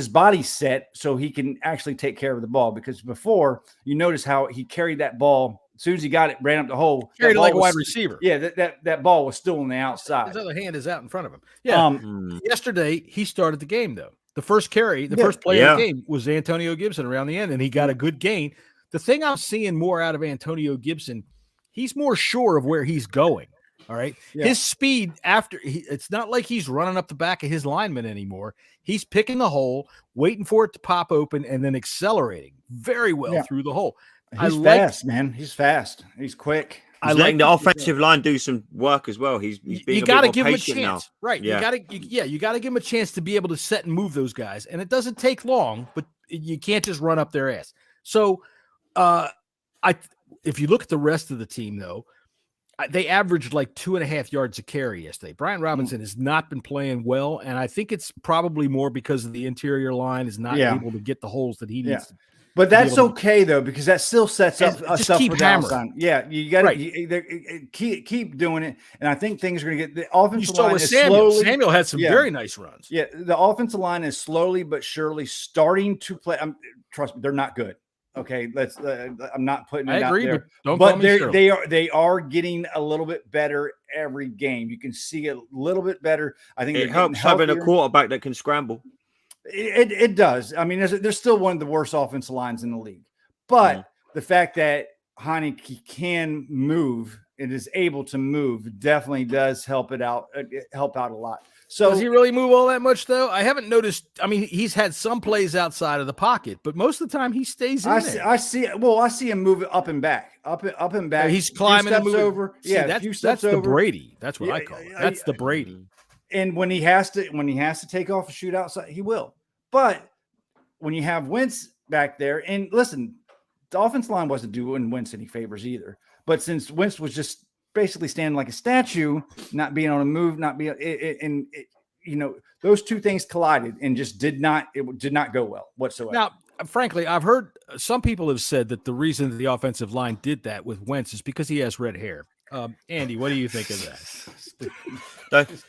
body set so he can actually take care of the ball. Because before, you notice how he carried that ball. As soon as he got it, ran up the hole. Carried it like a wide receiver. Yeah, that ball was still on the outside. His other hand is out in front of him. Yeah. Yesterday, he started the game, though. The first carry, the first play of the game was Antonio Gibson around the end, and he got a good gain. The thing I'm seeing more out of Antonio Gibson, he's more sure of where he's going. All right. Yeah. His speed it's not like he's running up the back of his lineman anymore. He's picking the hole, waiting for it to pop open, and then accelerating very well through the hole. He's fast, man. He's fast. He's quick. He's letting the offensive line do some work as well. He's being you got to give him a chance, now. Right? Yeah. You got to give him a chance to be able to set and move those guys, and it doesn't take long, but you can't just run up their ass. So, if you look at the rest of the team, though, they averaged like 2.5 yards a carry yesterday. Brian Robinson has not been playing well, and I think it's probably more because of the interior line is not able to get the holes that he needs to. But that's okay, though, because that still sets up us up for downside. Yeah, you got to keep doing it, and I think things are going to get the offensive line is slowly. Samuel had some very nice runs. Yeah, the offensive line is slowly but surely starting to play. Trust me, they're not good. Okay, let's. I'm not putting it out there, but they are getting a little bit better every game. You can see a little bit better. I think it helps having a quarterback that can scramble. It does. I mean, there's still one of the worst offensive lines in the league, but the fact that Heineke can move and is able to move definitely does help out a lot. So does he really move all that much, though? I haven't noticed. I mean, he's had some plays outside of the pocket, but most of the time he stays in there. I see him move up and back, up and back. He's climbing and moving over. That's the Brady. That's what I call it. That's the Brady. And when he has to take off a shoot outside, he will. But when you have Wentz back there, and listen, the offensive line wasn't doing Wentz any favors either. But since Wentz was just basically standing like a statue, not being on a move, those two things collided and just did not go well whatsoever. Now, frankly, I've heard some people have said that the reason that the offensive line did that with Wentz is because he has red hair. Andy, what do you think of that?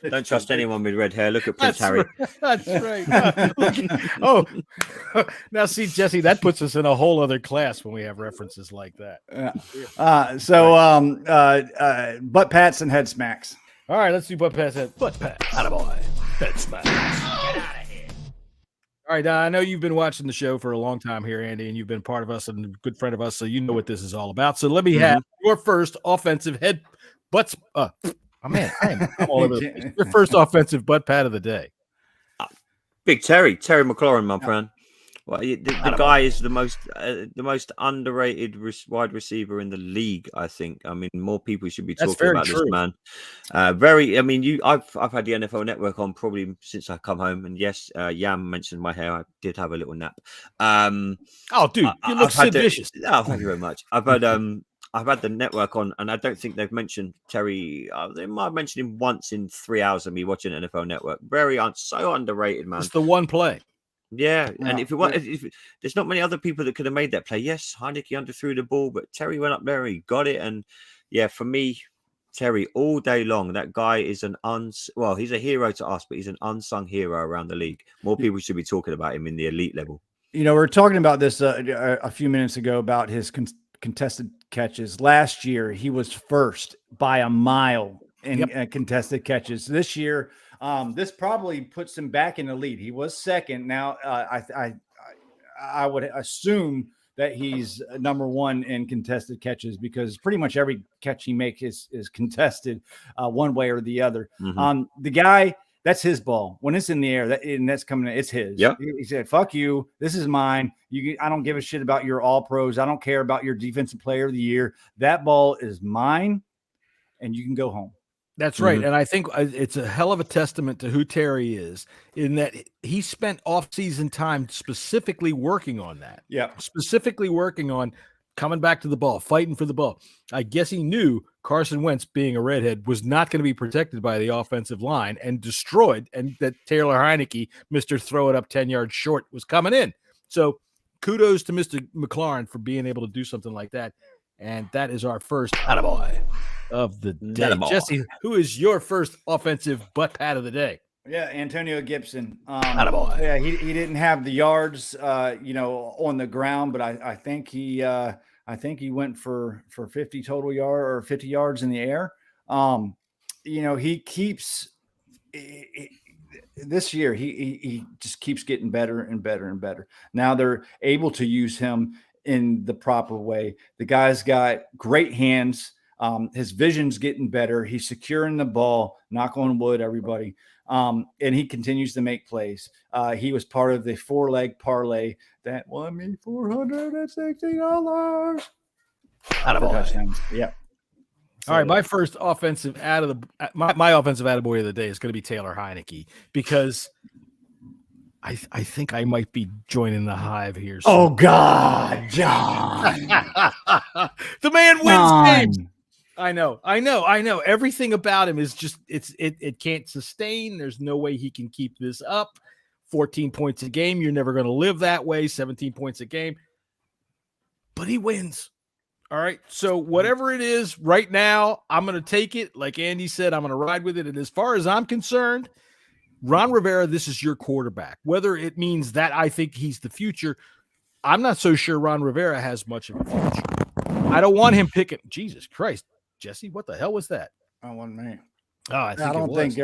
Don't trust anyone with red hair. Look at Prince Harry. That's right. Now see, Jesse, that puts us in a whole other class when we have references like that. Butt pats and head smacks. All right, let's do butt pats. Butt pat. Attaboy. Head smacks. Get out of here. All right, I know you've been watching the show for a long time here, Andy, and you've been part of us and a good friend of us, so you know what this is all about. So let me have your first offensive head butts. I'm all over the place. Your first offensive butt pat of the day. Big Terry McLaurin, my friend. Well, the guy is the most underrated wide receiver in the league. I think. I mean, more people should be talking about this man. I've had the NFL Network on probably since I come home, and yes, Yam mentioned my hair. I did have a little nap. Dude, you look so vicious. Thank you very much. I've had the network on, and I don't think they've mentioned Terry. They might have mentioned him once in 3 hours of me watching NFL Network. So underrated, man. It's the one play. Yeah, and if there's not many other people that could have made that play. Yes, Heineke underthrew the ball, but Terry went up there and he got it. And yeah, for me, Terry all day long. That guy is he's a hero to us, but he's an unsung hero around the league. More people should be talking about him in the elite level. You know, we were talking about this a few minutes ago about his contested catches. Last year, he was first by a mile in contested catches. This year, this probably puts him back in the lead. He was second. Now, I would assume that he's number one in contested catches because pretty much every catch he makes is contested one way or the other. The guy, that's his ball. When it's in the air, that's coming in, it's his. Yep. He said, fuck you. This is mine. I don't give a shit about your all pros. I don't care about your defensive player of the year. That ball is mine, and you can go home. That's right. And I think it's a hell of a testament to who Terry is in that he spent off-season time specifically working on that. Yeah. Specifically working on coming back to the ball, fighting for the ball. I guess he knew Carson Wentz, being a redhead, was not going to be protected by the offensive line and destroyed, and that Taylor Heineke, Mr. Throw It Up 10 yards short, was coming in. So kudos to Mr. McLaurin for being able to do something like that. And that is our first attaboy of the day. Jesse, who is your first offensive butt pat of the day? Yeah, Antonio Gibson. Attaboy. Yeah, he didn't have the yards, on the ground, but I think he went for 50 total yard or 50 yards in the air. He keeps this year he just keeps getting better and better and better. Now they're able to use him in the proper way. The guy's got great hands. His vision's getting better. He's securing the ball. Knock on wood, everybody. And he continues to make plays. He was part of the 4-leg parlay that won me $460. Touchdowns. Yeah. All right, my first offensive my offensive attaboy of the day is going to be Taylor Heineke, because I think I might be joining the hive here soon. Oh God, John! The man wins games. I know. Everything about him is just it can't sustain. There's no way he can keep this up. 14 points a game. You're never going to live that way. 17 points a game. But he wins. All right. So whatever it is right now, I'm going to take it. Like Andy said, I'm going to ride with it. And as far as I'm concerned, Ron Rivera, this is your quarterback. Whether it means that I think he's the future, I'm not so sure Ron Rivera has much of a future. I don't want him picking. Jesus Christ, Jesse, what the hell was that? I wasn't me. Oh, I don't think.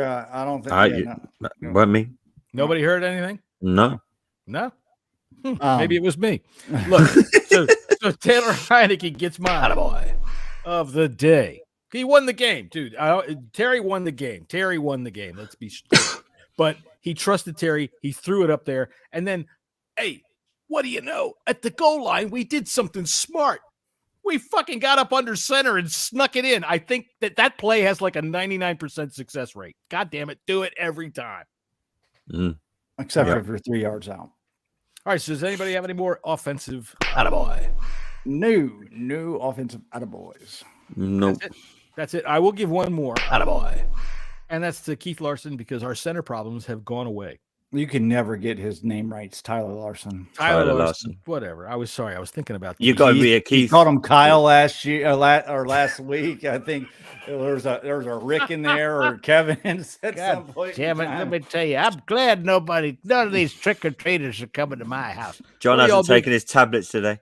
What me? Nobody heard anything? No. Maybe it was me. Look, so Taylor Heineke gets my attaboy of the day. He won the game, dude. Terry won the game. Let's be straight. But he trusted Terry. He threw it up there. And then, hey, what do you know? At the goal line, we did something smart. We fucking got up under center and snuck it in. I think that play has like a 99% success rate. God damn it. Do it every time. Except for if you're 3 yards out. All right, so does anybody have any more offensive attaboy? No offensive attaboys. Nope. That's it. I will give one more attaboy, and that's to Keith Larson, because our center problems have gone away. You can never get his name right. It's Tyler Larson. Tyler Larson. Whatever. I was sorry. I was thinking about you. Got to be a Keith. You called him Kyle last year or last week. I think there's a Rick in there or Kevin at some point. Damn it! Let me tell you, I'm glad none of these trick or treaters are coming to my house. John hasn't taken his tablets today.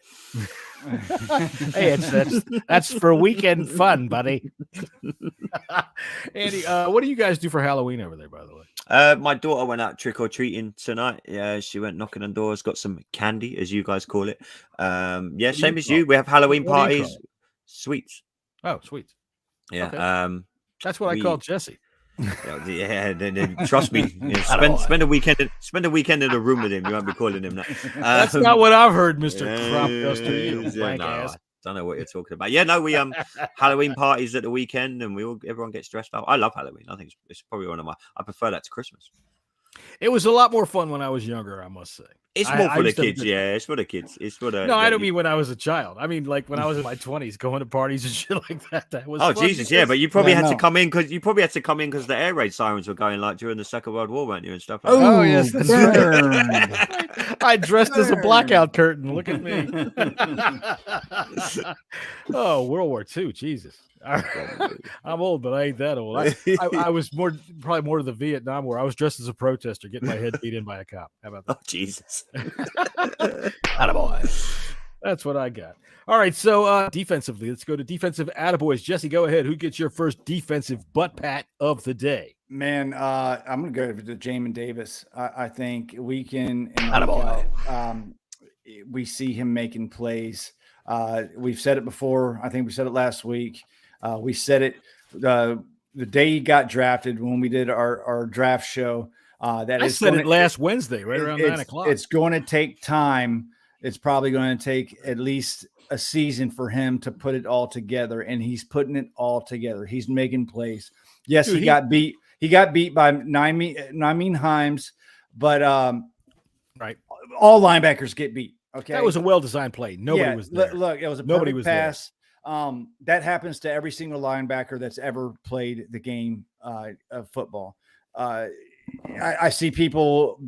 Hey, that's for weekend fun, buddy. Andy, what do you guys do for Halloween over there, by the way? My daughter went out trick or treating tonight. Yeah, she went knocking on doors, got some candy, as you guys call it. Same as you. We have Halloween parties, sweets. Oh, sweets. Yeah. Okay. That's what I called Jesse. Yeah, then trust me. Spend a weekend in a room with him. You won't be calling him that. That's not what I've heard, Mr. Crop Duster. I don't know what you're talking about. Yeah, no, we Halloween parties at the weekend, and everyone gets dressed up. I love Halloween. I think it's probably I prefer that to Christmas. It was a lot more fun when I was younger, I must say. It's more for the kids, yeah. It's for the kids. It's for the. No, I don't mean when I was a child. I mean, like when I was in my 20s, going to parties and shit like that. That was. Oh, fun. Jesus, yeah, but you probably had to come in because the air raid sirens were going like during the Second World War, weren't you, and stuff like that. Oh yes, that's right. I dressed as a blackout curtain. Look at me. Oh, World War II, Jesus. I'm old, but I ain't that old. I was probably more to the Vietnam War. I was dressed as a protester, getting my head beat in by a cop. How about that? Oh, Jesus. Attaboy. That's what I got. All right, so defensively, let's go to defensive attaboys. Jesse, go ahead. Who gets your first defensive butt pat of the day? Man, I'm going to go to Jamin Davis. I think week in and week out, we see him making plays. We've said it before. I think we said it last week. We said it the day he got drafted when we did our draft show. I said it last Wednesday, right around 9 o'clock. It's going to take time. It's probably going to take at least a season for him to put it all together, and he's putting it all together. He's making plays. Yes, he got beat. He got beat by Nymean Himes, but right, all linebackers get beat. Okay, that was a well-designed play. Nobody was there. Look, it was a perfect pass. That happens to every single linebacker that's ever played the game of football. I see people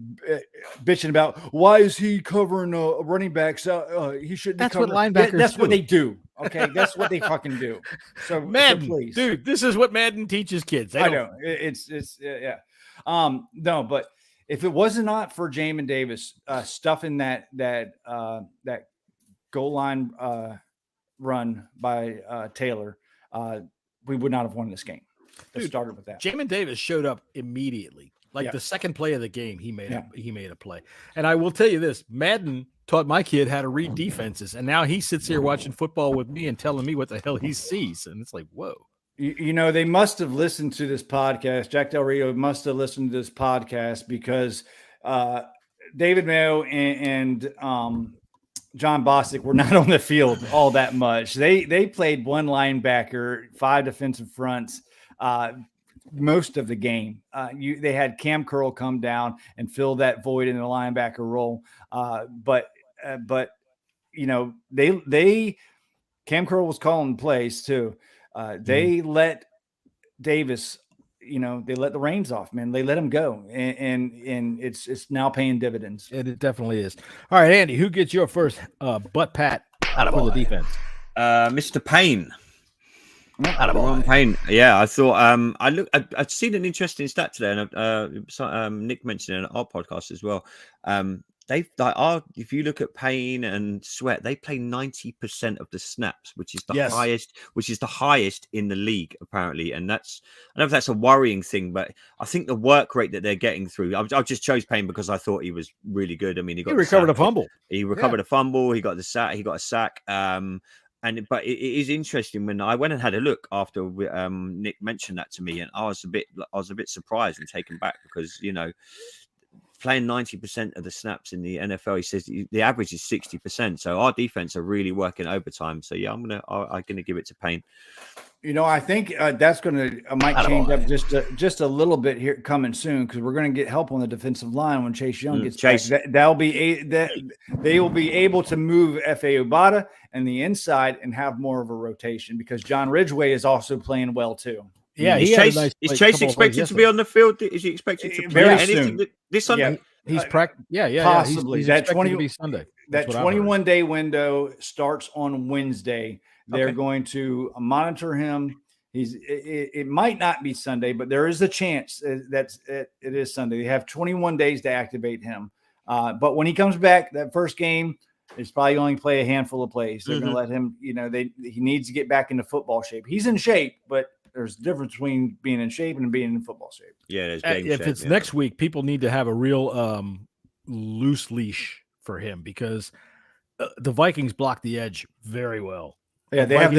bitching about why is he covering a running back? So he shouldn't. That's what linebackers. That's what they do. Okay, that's what they fucking do. So Madden, please, dude, this is what Madden teaches kids. I know it's yeah. No, but if it was not for Jamin Davis stuffing that goal line run by Taylor, we would not have won this game. It started with that. Jamin Davis showed up immediately. Like the second play of the game, he made a play. And I will tell you this, Madden taught my kid how to read defenses, and now he sits here watching football with me and telling me what the hell he sees. And it's like, whoa. You know, they must have listened to this podcast. Jack Del Rio must have listened to this podcast because David Mayo and John Bostic were not on the field all that much. They played one linebacker, 5 defensive fronts most of the game. They had Cam Curl come down and fill that void in the linebacker role. But you know, they Cam Curl was calling plays too. They let Davis, you know, they let the reins off, man. They let him go, and it's now paying dividends. It definitely is. All right, Andy, who gets your first butt pat for the defense? Mr. Payne. Ron Payne. Yeah, I thought I'd seen an interesting stat today, and Nick mentioned it in our podcast as well. If you look at Payne and Sweat, they play 90% of the snaps, which is the highest in the league, apparently. And I don't know if that's a worrying thing, but I think the work rate that they're getting through. I just chose Payne because I thought he was really good. I mean, he recovered a fumble. He recovered a fumble. He got the sack. He got a sack. But it is interesting when I went and had a look after Nick mentioned that to me, and I was a bit surprised and taken back because, you know, playing 90% of the snaps in the NFL, he says the average is 60%. So our defense are really working overtime. So yeah, I'm gonna give it to Payne. You know, I think that's might change up just a little bit here coming soon, because we're going to get help on the defensive line when Chase Young gets back. They will be able to move F.A. Obata and the inside and have more of a rotation, because John Ridgeway is also playing well too. Yeah, is Chase expected to be on the field? Is he expected to play anything this Sunday? He's possibly. He's that 20 to be Sunday. That 21-day window starts on Wednesday. They're going to monitor him. It might not be Sunday, but there is a chance that it is Sunday. They have 21 days to activate him. But when he comes back, that first game, he's probably only play a handful of plays. They're going to let him. You know, he needs to get back into football shape. He's in shape, but there's a difference between being in shape and being in football shape. Yeah, if it's next week, people need to have a real loose leash for him, because the Vikings block the edge very well. Yeah, they have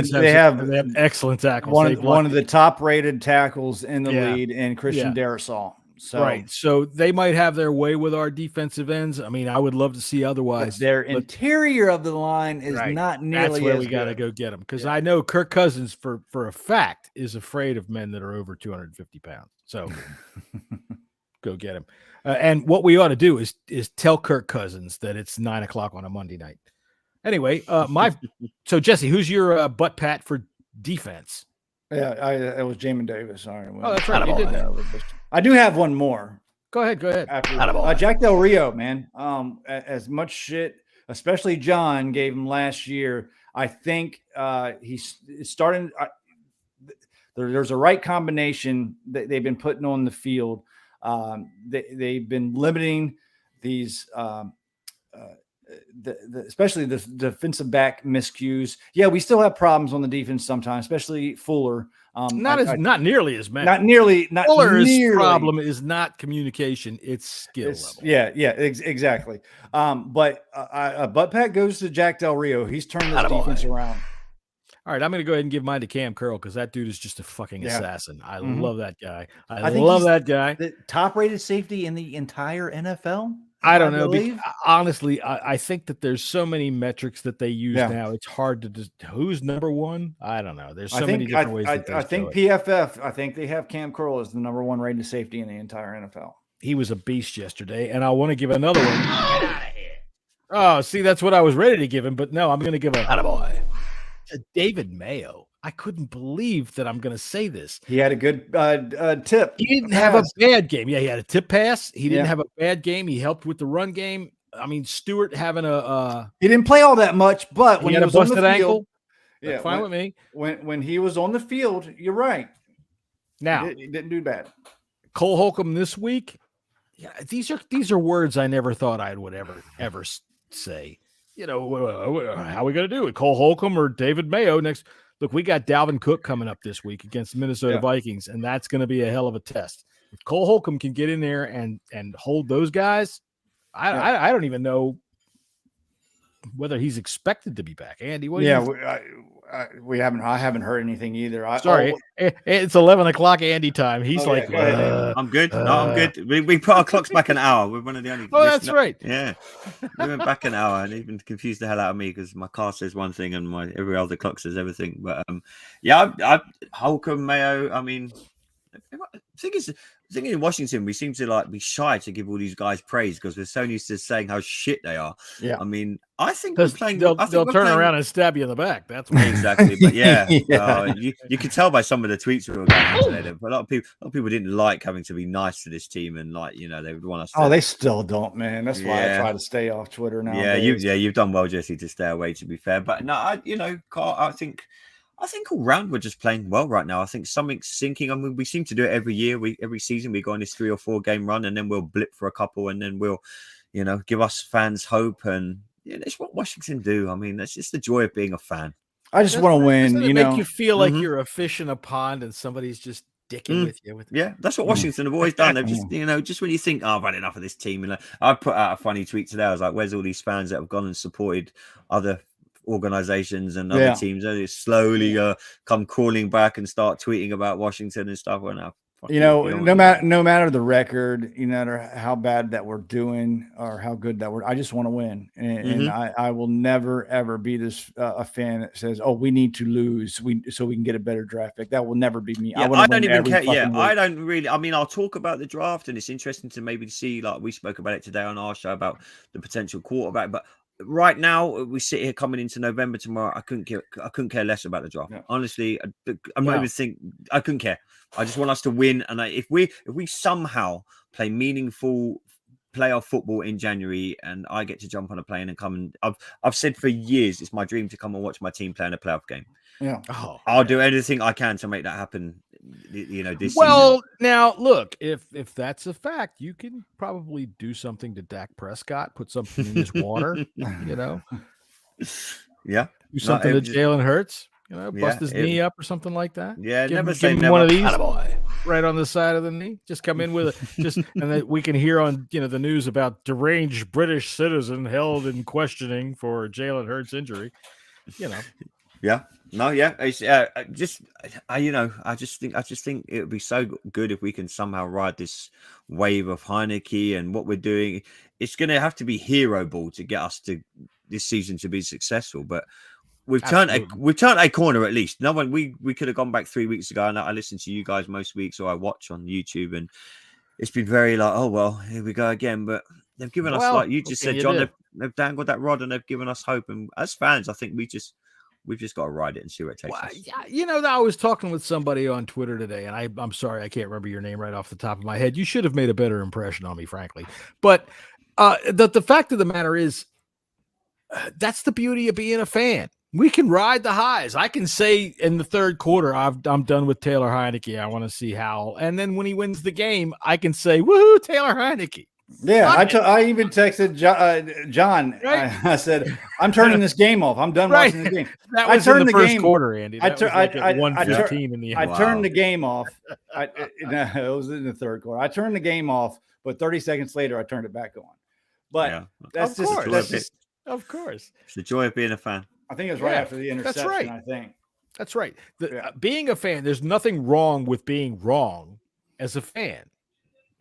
excellent tackles. One of the top-rated tackles in the lead, and Christian Darrisaw. So they might have their way with our defensive ends. I mean, I would love to see otherwise. But their interior of the line is not nearly. That's where we got to go get them, because I know Kirk Cousins for a fact is afraid of men that are over 250 pounds. So go get him. And what we ought to do is tell Kirk Cousins that it's 9:00 on a Monday night. Anyway, so Jesse, who's your butt pat for defense? Yeah, it was Jamin Davis. Sorry. Oh, that's right. You did that. I do have one more. Go ahead. Jack Del Rio, man. As much shit, especially John, gave him last year. I think he's starting. There's a right combination that they've been putting on the field. They've been limiting these. Especially the defensive back miscues. Yeah, we still have problems on the defense sometimes, especially Fuller. Not nearly as many. Fuller's problem is not communication; it's skill level. Yeah, exactly. But a butt pat goes to Jack Del Rio. He's turned this defense around. All right, I'm going to go ahead and give mine to Cam Curl, because that dude is just a fucking assassin. I love that guy. I love that guy. The top-rated safety in the entire NFL. I don't know. Honestly, I think that there's so many metrics that they use now. It's hard to just who's number one. I don't know. There's many different ways. I think PFF. I think they have Cam Curl as the number one rated safety in the entire NFL. He was a beast yesterday, and I want to give another one. Get out of here! Oh, see, that's what I was ready to give him, but no, I'm going to give a David Mayo. I couldn't believe that I'm going to say this. He had a good tip. He didn't have a bad game. Yeah, he had a tip pass. He didn't have a bad game. He helped with the run game. I mean, Stewart having he didn't play all that much, but when he was busted on the ankle, field, fine with me. When he was on the field, you're right. Now he didn't do bad. Cole Holcomb this week. Yeah, these are words I never thought I would ever say. You know, how are we going to do it? Cole Holcomb or David Mayo next? Look, we got Dalvin Cook coming up this week against the Minnesota Vikings, and that's going to be a hell of a test. If Cole Holcomb can get in there and hold those guys, I don't even know whether he's expected to be back. Andy, what? We haven't. I haven't heard anything either. It's 11 o'clock Andy time. He's like, I'm good. No, I'm good. We put our clocks back an hour. We're one of the only. Oh, that's right. Yeah, we went back an hour, and even confused the hell out of me because my car says one thing and my every other clock says everything. But I Holcomb, Mayo. I mean, the thing in Washington, we seem to be shy to give all these guys praise because we're so used to saying how shit they are. Yeah, I mean, I think they'll turn around and stab you in the back. That's what exactly. But you can tell by some of the tweets we were going today. But a lot of people didn't like having to be nice to this team, and they would want us. They still don't, man. That's why I try to stay off Twitter now. You've done well, Jesse, to stay away. To be fair, but no, Carl, I think all round we're just playing well right now. I think something's sinking. I mean, we seem to do it every year. Every season we go on this 3 or 4 game run, and then we'll blip for a couple, and then we'll, give us fans hope. And it's what Washington do. I mean, that's just the joy of being a fan. I just want to win. Doesn't it make you feel like you're a fish in a pond and somebody's just dicking with you? That's what Washington have always done. They've just, just when you think, I've had enough of this team. I put out a funny tweet today. I was like, where's all these fans that have gone and supported other organizations and other teams? They slowly come crawling back and start tweeting about Washington and stuff. No matter the record, no matter how bad that we're doing or how good that we're, I just want to win, and I will never ever be this a fan that says, "Oh, we need to lose so we can get a better draft pick." That will never be me. I don't even care. I don't really. I mean, I'll talk about the draft, and it's interesting to maybe see, like we spoke about it today on our show about the potential quarterback, but right now we sit here coming into November tomorrow. I couldn't care less about the draft. Honestly, I'm not even think. I couldn't care. I just want us to win. And if we somehow play meaningful playoff football in January, and I get to jump on a plane and come, and I've said for years it's my dream to come and watch my team play in a playoff game. Yeah, I'll do anything I can to make that happen. This season. Now look, if that's a fact, you can probably do something to Dak Prescott, put something in his water, Yeah, do something to Jalen Hurts, bust his knee up or something like that. Yeah, give him one of these right on the side of the knee. Just come in with and then we can hear on the news about deranged British citizen held in questioning for Jalen Hurts injury. Yeah. No, yeah, it's I just think it would be so good if we can somehow ride this wave of Heineke and what we're doing. It's going to have to be hero ball to get us to this season to be successful, but we've turned a corner at least. No one we could have gone back 3 weeks ago, and I listen to you guys most weeks, or I watch on YouTube, and it's been very like, oh well, here we go again. But they've given us, like you just said, John, they've dangled that rod and they've given us hope. And as fans, I think we've just got to ride it and see where it takes us. I was talking with somebody on Twitter today, and I'm sorry, I can't remember your name right off the top of my head. You should have made a better impression on me, frankly. But the fact of the matter is, that's the beauty of being a fan. We can ride the highs. I can say in the third quarter, I'm done with Taylor Heineke. I want to see Howell. And then when he wins the game, I can say, woohoo, Taylor Heineke. Yeah, I even texted John. Right? I said, I'm turning this game off. I'm done watching the game. That was in the first quarter, Andy. That was like at 1:15 in the end. I turned the game off. It was in the third quarter. I turned the game off, but 30 seconds later, I turned it back on. But that's just of course. It's the joy of being a fan. I think it was right after the interception. That's right. I think that's right. Being a fan, there's nothing wrong with being wrong as a fan.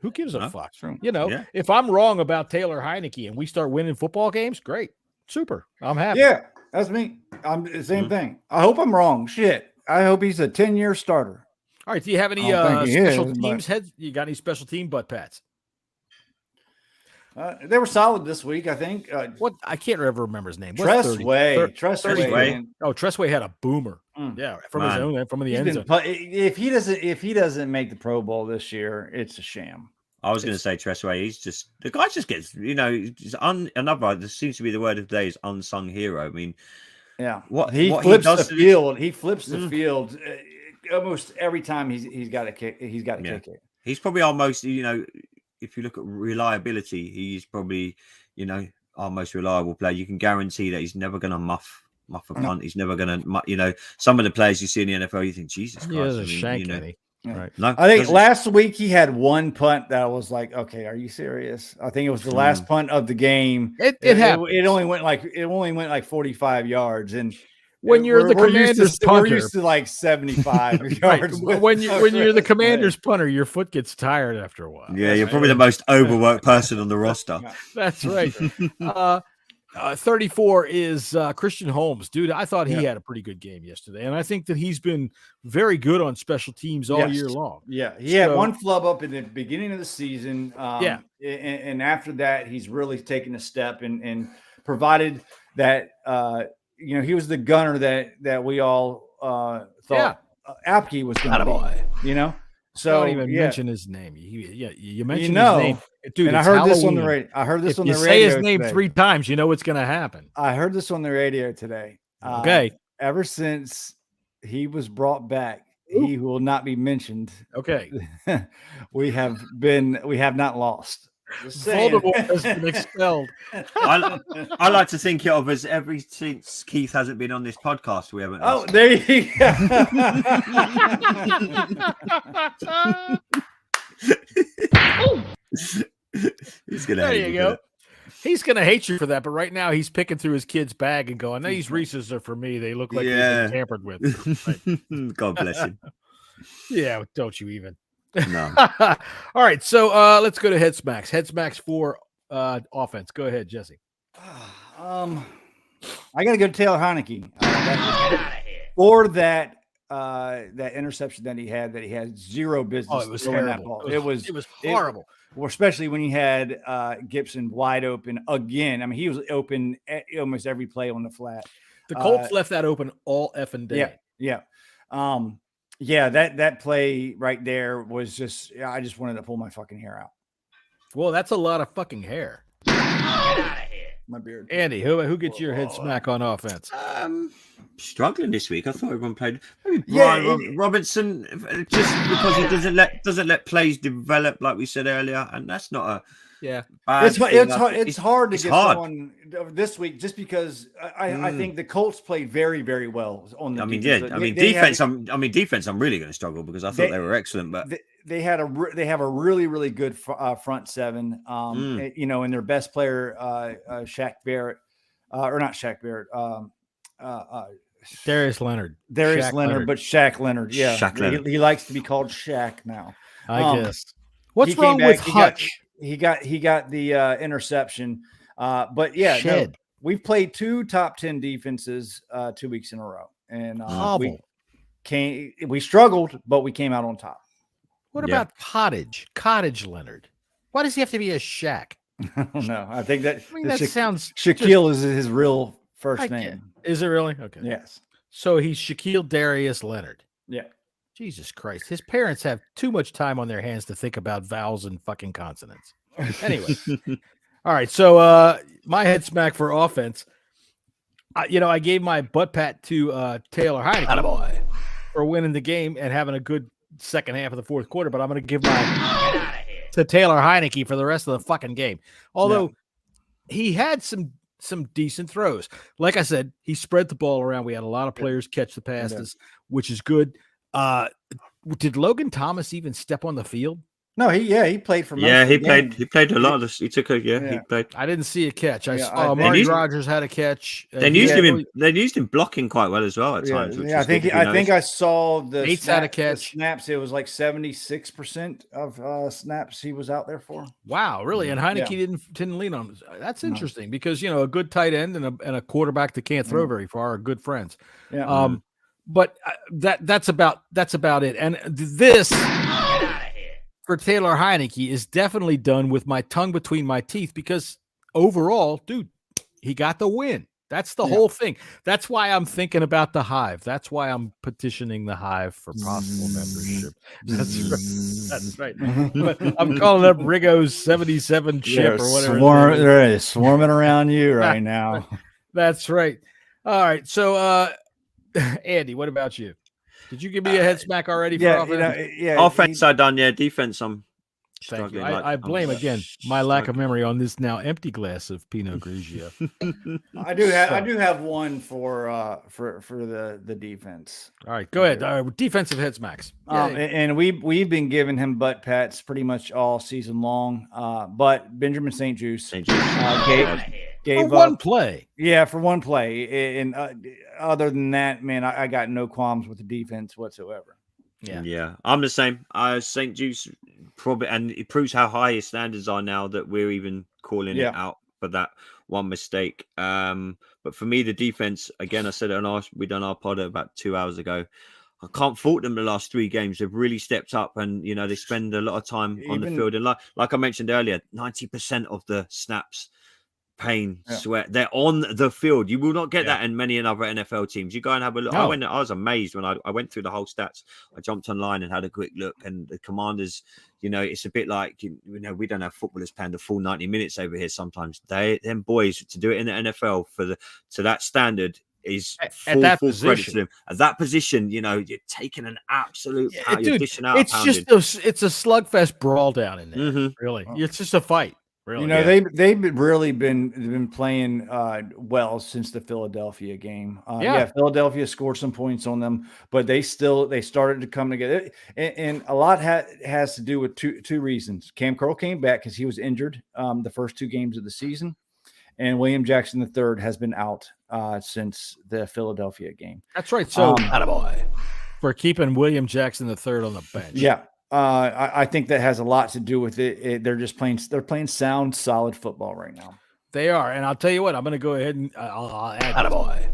Who gives a fuck? If I'm wrong about Taylor Heineke and we start winning football games, great, super. I'm happy. Yeah, that's me. I'm the same thing. I hope I'm wrong. Shit. I hope he's a 10-year starter. All right. Do you have any special teams heads? You got any special team butt pats? They were solid this week, I think. What I can't ever remember his name. Tressway. Oh, Tressway had a boomer. Yeah, from his own, from the end zone. If he doesn't make the Pro Bowl this year, it's a sham. I was going to say Tressway. He's just the guy. Just gets another. This seems to be the word of the day is unsung hero. I mean, what he flips the field. He flips the field almost every time he's got to kick. He's got to kick it. He's probably our most if you look at reliability, he's probably, our most reliable player. You can guarantee that he's never going to muff a punt. He's never going to, some of the players you see in the NFL, you think, Jesus Christ. He Right. No, I think last week he had one punt that was like, okay, are you serious? I think it was the last punt of the game. It only went like 45 yards, and when you're the Commanders punter, we're used to like 75 yards. Right. When you're the Commanders punter, your foot gets tired after a while. Yeah, you're probably the most overworked person on the roster. That's right. 34 is Christian Holmes. Dude, I thought he had a pretty good game yesterday. And I think that he's been very good on special teams all year long. Yeah. He had one flub up in the beginning of the season. And after that, he's really taken a step and provided that, he was the gunner that we all thought Apke was going to be, So don't even mention his name. You mentioned his name. Dude, and I heard this on the radio. If you say his name today, 3 times, you know what's going to happen. I heard this on the radio today. Okay. Ever since he was brought back, he will not be mentioned. Okay. we have not lost. Voldemort has been expelled. I like to think of as ever since Keith hasn't been on this podcast, we haven't. Oh, there you go. He's gonna. There you go. He's gonna hate you for that, but right now he's picking through his kid's bag and going, "These Reese's are for me. They look like they've been tampered with." Right. God bless him. Yeah, don't you even? No. All right, so let's go to head smacks. Head smacks for offense. Go ahead, Jesse. I got to go to Taylor Heineke for that interception that he had zero business. Oh, it was terrible. It was horrible. Especially when you had Gibson wide open again. I mean, he was open almost every play on the flat. The Colts left that open all effing day. Yeah. That play right there was just, I just wanted to pull my fucking hair out. Well, that's a lot of fucking hair. Get out of here. My beard. Andy, who gets your head smack on offense? Struggling this week. I thought everyone played. Maybe Brian Robinson, just because he doesn't let plays develop, like we said earlier, and that's not a it's hard to get someone this week just because I think the Colts played very, very well on the defense. Defense. I'm really going to struggle because I thought they were excellent, but they have a really, really good front seven. And their best player, Shaq Barrett, or not Shaq Barrett, Darius Leonard. Darius Leonard, but Shaq Leonard. Yeah, Shaq Leonard. He likes to be called Shaq now. I guess. What's wrong with Hutch? He got the interception, but yeah, we've played 2 top 10 defenses 2 weeks in a row, and we struggled, but we came out on top. What about Cottage Leonard? Why does he have to be a Shaq? I don't know. I think that sounds Shaquille is his real first name. Is it really? Okay. Yes. So he's Shaquille Darius Leonard. Yeah. Jesus Christ. His parents have too much time on their hands to think about vowels and fucking consonants. Anyway. All right. So my head smack for offense. I gave my butt pat to Taylor Heineke for winning the game and having a good second half of the fourth quarter, but I'm going to give mine to Taylor Heineke for the rest of the fucking game. Although he had some decent throws. Like I said, he spread the ball around. We had a lot of players catch the passes, which is good. Did Logan Thomas even step on the field? No, he played for. He played a lot of this. He took he played. I didn't see a catch. I saw Marty Rogers had a catch. They used him blocking quite well as well at times. I think I saw the Nate's had a catch. Snaps. It was like 76% of snaps he was out there for. Wow, really? And Heineke didn't lean on him. That's interesting because a good tight end and a quarterback that can't throw very far are good friends. Yeah. But that's about it. And this for Taylor Heineke is definitely done with my tongue between my teeth because overall, dude, he got the win. That's the whole thing. That's why I'm thinking about the Hive. That's why I'm petitioning the Hive for possible membership. That's right. But I'm calling up Rigo's 77 chip or whatever. Swarming around you right now. That's right. All right. So, Andy, what about you? Did you give me a head smack already for offense? Offense I done, defense Thank you. I blame again my lack of memory on this now empty glass of Pinot Grigio. I do have one for the defense. All right, go ahead. Defensive heads, Max. And we've been giving him butt pats pretty much all season long. But Benjamin St. Juste gave for one play. Yeah, for one play. And other than that, man, I got no qualms with the defense whatsoever. Yeah, I'm the same. St. Juste probably, and it proves how high his standards are now that we're even calling it out for that one mistake. But for me, the defense, again, I said it we done our pod about 2 hours ago. I can't fault them the last 3 games. They've really stepped up, and they spend a lot of time on the field. And like I mentioned earlier, 90% of the snaps, pain, sweat, they're on the field. You will not get that in many other NFL teams. You go and have a look. I was amazed when I went through the whole stats. I jumped online and had a quick look, and the Commanders, it's a bit like, we don't have footballers playing the full 90 minutes over here sometimes. Them boys, to do it in the NFL to that standard is full credit to them. At that position, you're taking an absolute you're dishing out. It's it's a slugfest brawl down in there. Really, it's just a fight. Really, they've really been playing well since the Philadelphia game. Philadelphia scored some points on them, but they started to come together, and a lot has to do with two reasons. Cam Curl came back because he was injured the first 2 games of the season, and William Jackson III has been out since the Philadelphia game. That's right. So, attaboy for keeping William Jackson III on the bench. Yeah. I think that has a lot to do with it. They're playing sound, solid football right now. They are. And I'll tell you what, I'm going to go ahead and I'll add attaboy.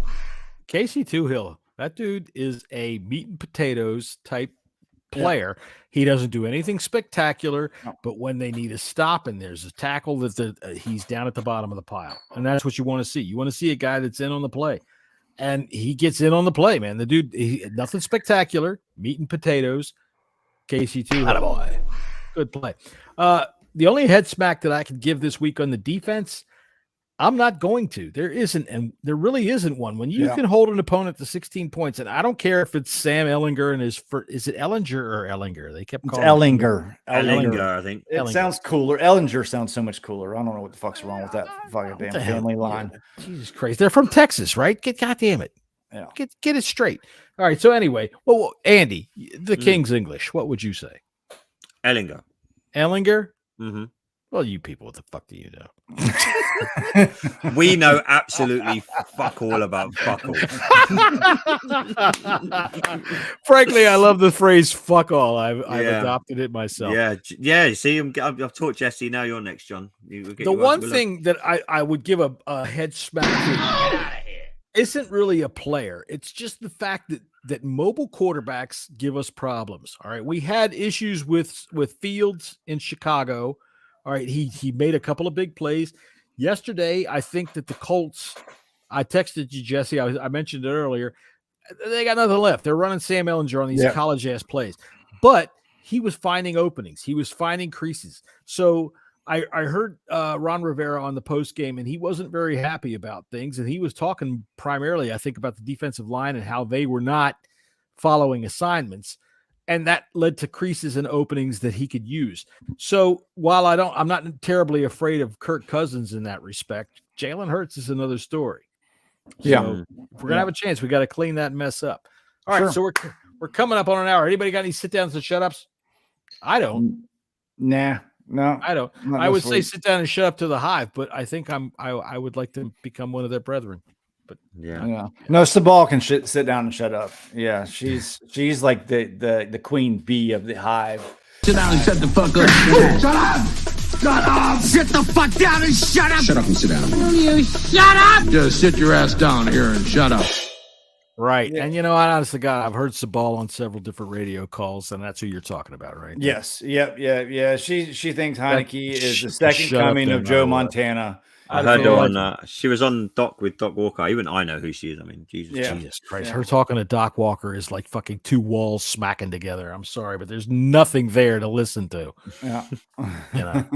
Casey Toohill, that dude is a meat and potatoes type player. He doesn't do anything spectacular, but when they need a stop and there's a tackle, he's down at the bottom of the pile. And that's what you want to see. You want to see a guy that's in on the play. And he gets in on the play, man. The dude, nothing spectacular, meat and potatoes. Casey too. Attaboy. Good play. The only head smack that I could give this week on the defense, I'm not going to. There isn't, and there really isn't one. When you can hold an opponent to 16 points, and I don't care if it's Sam Ehlinger and is it Ellinger or Ellinger? They kept calling Ellinger. Ellinger, I think. It sounds cooler. Ellinger sounds so much cooler. I don't know what the fuck's wrong with that fucking damn family line. Jesus Christ. They're from Texas, right? God damn it. Yeah. Get it straight. All right. So anyway, well, Andy, the King's English, what would you say? Ellinger. Mm-hmm. Well, you people, what the fuck do you know? We know absolutely fuck all about fuck all. Frankly, I love the phrase "fuck all." I've adopted it myself. Yeah. See, I've taught Jesse. Now you're next, John. The one thing that I would give a head smack to isn't really a player. It's just the fact that mobile quarterbacks give us problems. All right, we had issues with Fields in Chicago. All right, he made a couple of big plays yesterday. I think that the Colts. I texted you, Jesse. I mentioned it earlier. They got nothing left. They're running Sam Ehlinger on these college ass plays, but he was finding openings. He was finding creases. So I heard Ron Rivera on the post game, and he wasn't very happy about things. And he was talking primarily, I think, about the defensive line and how they were not following assignments. And that led to creases and openings that he could use. So while I'm not terribly afraid of Kirk Cousins in that respect, Jalen Hurts is another story. So if we're gonna have a chance, we got to clean that mess up. All right, so we're coming up on an hour. Anybody got any sit downs and shut ups? I don't. Nah, no, I don't. I would say sit down and shut up to the Hive, but I think I would like to become one of their brethren. But no, Sabal can sit down and shut up. Yeah, she's like the queen bee of the Hive. Sit down and shut the fuck up. Shut up! Shut up! Sit the fuck down and shut up! Shut up and sit down. Will you shut up? Just sit your ass down here and shut up. Right. Yeah. And honest to God, I've heard Sabal on several different radio calls, and that's who you're talking about, right? Yes. Yep. Yeah. She thinks Heineke is the second coming of Joe Montana. I heard her on. She was on Doc with Doc Walker. Even I know who she is. I mean, Jesus Christ, her talking to Doc Walker is like fucking two walls smacking together. I'm sorry, but there's nothing there to listen to. Yeah,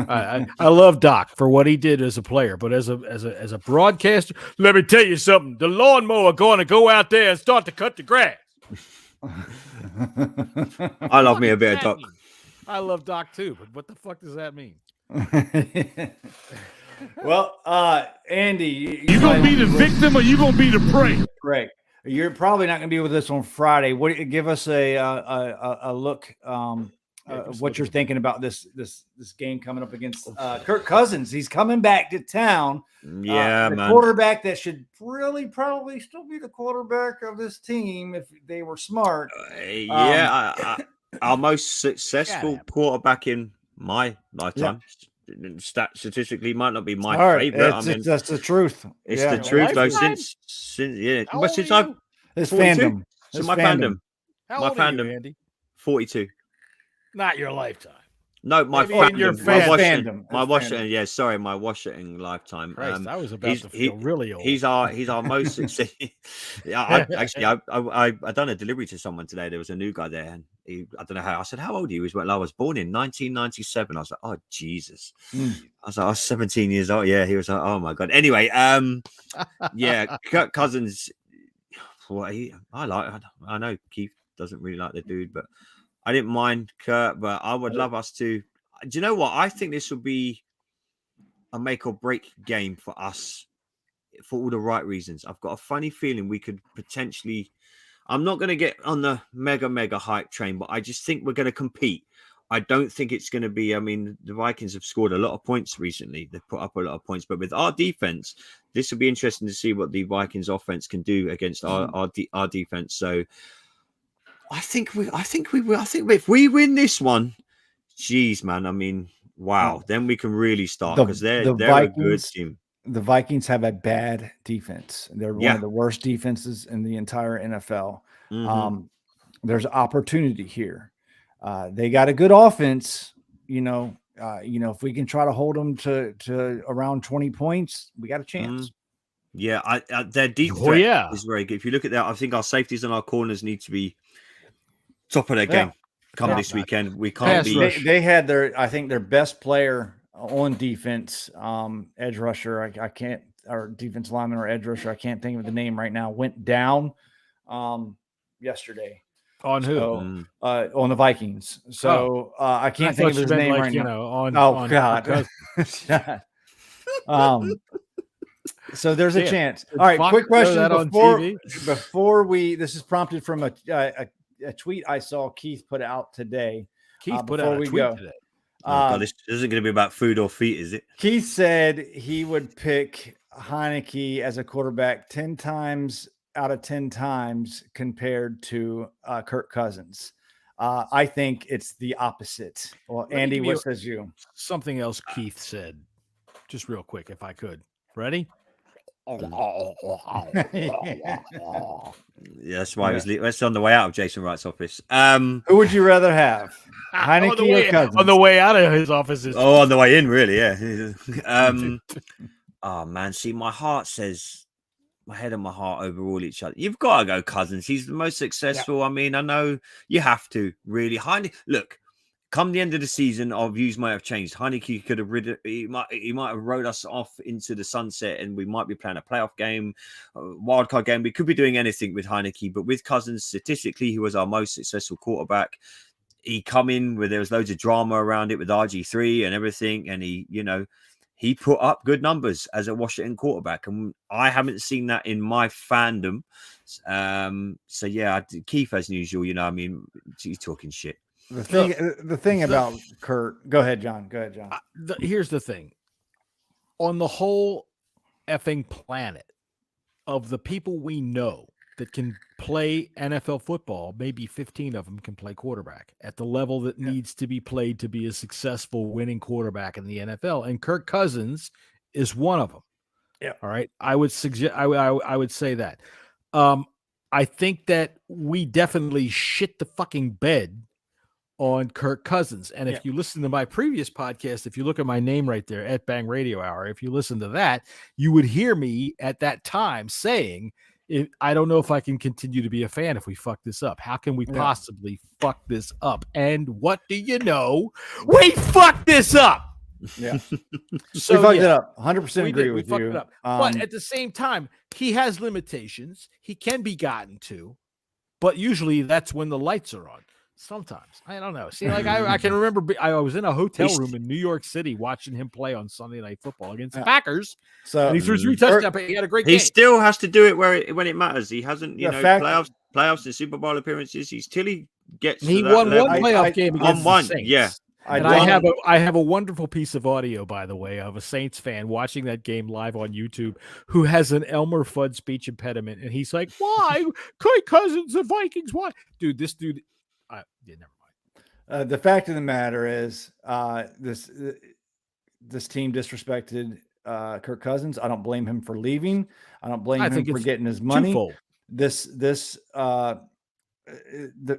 I love Doc for what he did as a player, but as a broadcaster, let me tell you something: the lawnmower going to go out there and start to cut the grass. I love me a bit of Doc. I love Doc too, but what the fuck does that mean? Well, Andy, You gonna be the victim or you gonna be the prey? Greg, you're probably not gonna be with us on Friday. Give us a look. What you're thinking about this game coming up against Kirk Cousins. He's coming back to town. Yeah, the man. Quarterback that should really probably still be the quarterback of this team if they were smart. Our most successful quarterback in my lifetime. Statistically, might not be my favorite. That's the truth. It's the truth, though. Since I've this fandom, since my fandom, How old are you, Andy? 42. Not your lifetime. No, my fandom. My Washington. Yeah, sorry, my Washington lifetime. Christ, I was about to feel really old. He's our most successful. Yeah, I done a delivery to someone today. There was a new guy there, and I don't know how. I said, "How old are you?" He was, "Well, I was born in 1997." I was like, "Oh Jesus!" I was like, "I was 17 years old." Yeah, he was like, "Oh my God." Anyway, yeah, Kirk Cousins. I know Keith doesn't really like the dude, but I didn't mind Kurt, but I would love us to. Do you know what? I think this will be a make or break game for us for all the right reasons. I've got a funny feeling we could potentially. I'm not going to get on the mega hype train, but I just think we're going to compete. I don't think it's going to be. I mean, the Vikings have scored a lot of points recently. They've put up a lot of points, but with our defense, this will be interesting to see what the Vikings offense can do against our defense. So. I think if we win this one, geez, man. I mean, wow. Then we can really start because they're a good team. The Vikings have a bad defense. They're one of the worst defenses in the entire NFL. There's opportunity here. They got a good offense. If we can try to hold them to around 20 points, we got a chance. Yeah, their deep threat is very good. If you look at that, I think our safeties and our corners need to be top of their game this weekend. We can't be. They had their best player on defense, edge rusher. I can't, or defense lineman or edge rusher. I can't think of the name right now. Went down yesterday. On who? On the Vikings. So I can't think of his name right now. God. So there's a chance. All right, quick question before we. This is prompted from a tweet I saw Keith put out today. Keith put out a tweet today. God, this isn't going to be about food or feet, is it? Keith said he would pick Heineke as a quarterback 10 times out of 10 times compared to Kirk Cousins. I think it's the opposite. Well, Andy, what says you? Something else Keith said, just real quick, if I could. Ready? Yeah, that's why that's on the way out of Jason Wright's office. Who would you rather have, Heineke or Cousins? On the way out of his office. On the way in, really, yeah. Oh man, see, my heart says, my head and my heart overrule each other. You've got to go Cousins. He's the most successful. I mean, I know you have to really. Look, come the end of the season, our views might have changed. Heineke could have he might have rode us off into the sunset, and we might be playing a playoff game, a wildcard game. We could be doing anything with Heineke, but with Cousins, statistically, he was our most successful quarterback. He come in where there was loads of drama around it with RG3 and everything, and he put up good numbers as a Washington quarterback, and I haven't seen that in my fandom. So yeah, Keith, as usual, I mean, he's talking shit. The thing about Kurt, go ahead, John. Here's the thing. On the whole effing planet of the people we know that can play NFL football, maybe 15 of them can play quarterback at the level that needs to be played to be a successful winning quarterback in the NFL. And Kirk Cousins is one of them. Yeah. All right. I would suggest, I would say that. I think that we definitely shit the fucking bed on Kirk Cousins. And if you listen to my previous podcast, if you look at my name right there at Bang Radio Hour, if you listen to that, you would hear me at that time saying, I don't know if I can continue to be a fan if we fuck this up. How can we possibly fuck this up? And what do you know? We fucked this up. Yeah. So we fucked it up. 100% agree with you. It up. But at the same time, he has limitations. He can be gotten to, but usually that's when the lights are on. Sometimes I don't know. See, like I can remember I was in a hotel room in New York City watching him play on Sunday Night Football against the Packers. So and he threw 3 touchdowns. He had a great game. He still has to do it when it matters. He hasn't, playoffs and Super Bowl appearances. Till he gets. He won one playoff game against the Saints. Yeah. And I have a wonderful piece of audio, by the way, of a Saints fan watching that game live on YouTube who has an Elmer Fudd speech impediment, and he's like, "Why, Kirk Cousins, the Vikings? Why, dude? This dude." Never mind. The fact of the matter is, this team disrespected Kirk Cousins. I don't blame him for leaving. I don't blame him for getting his money. Twofold.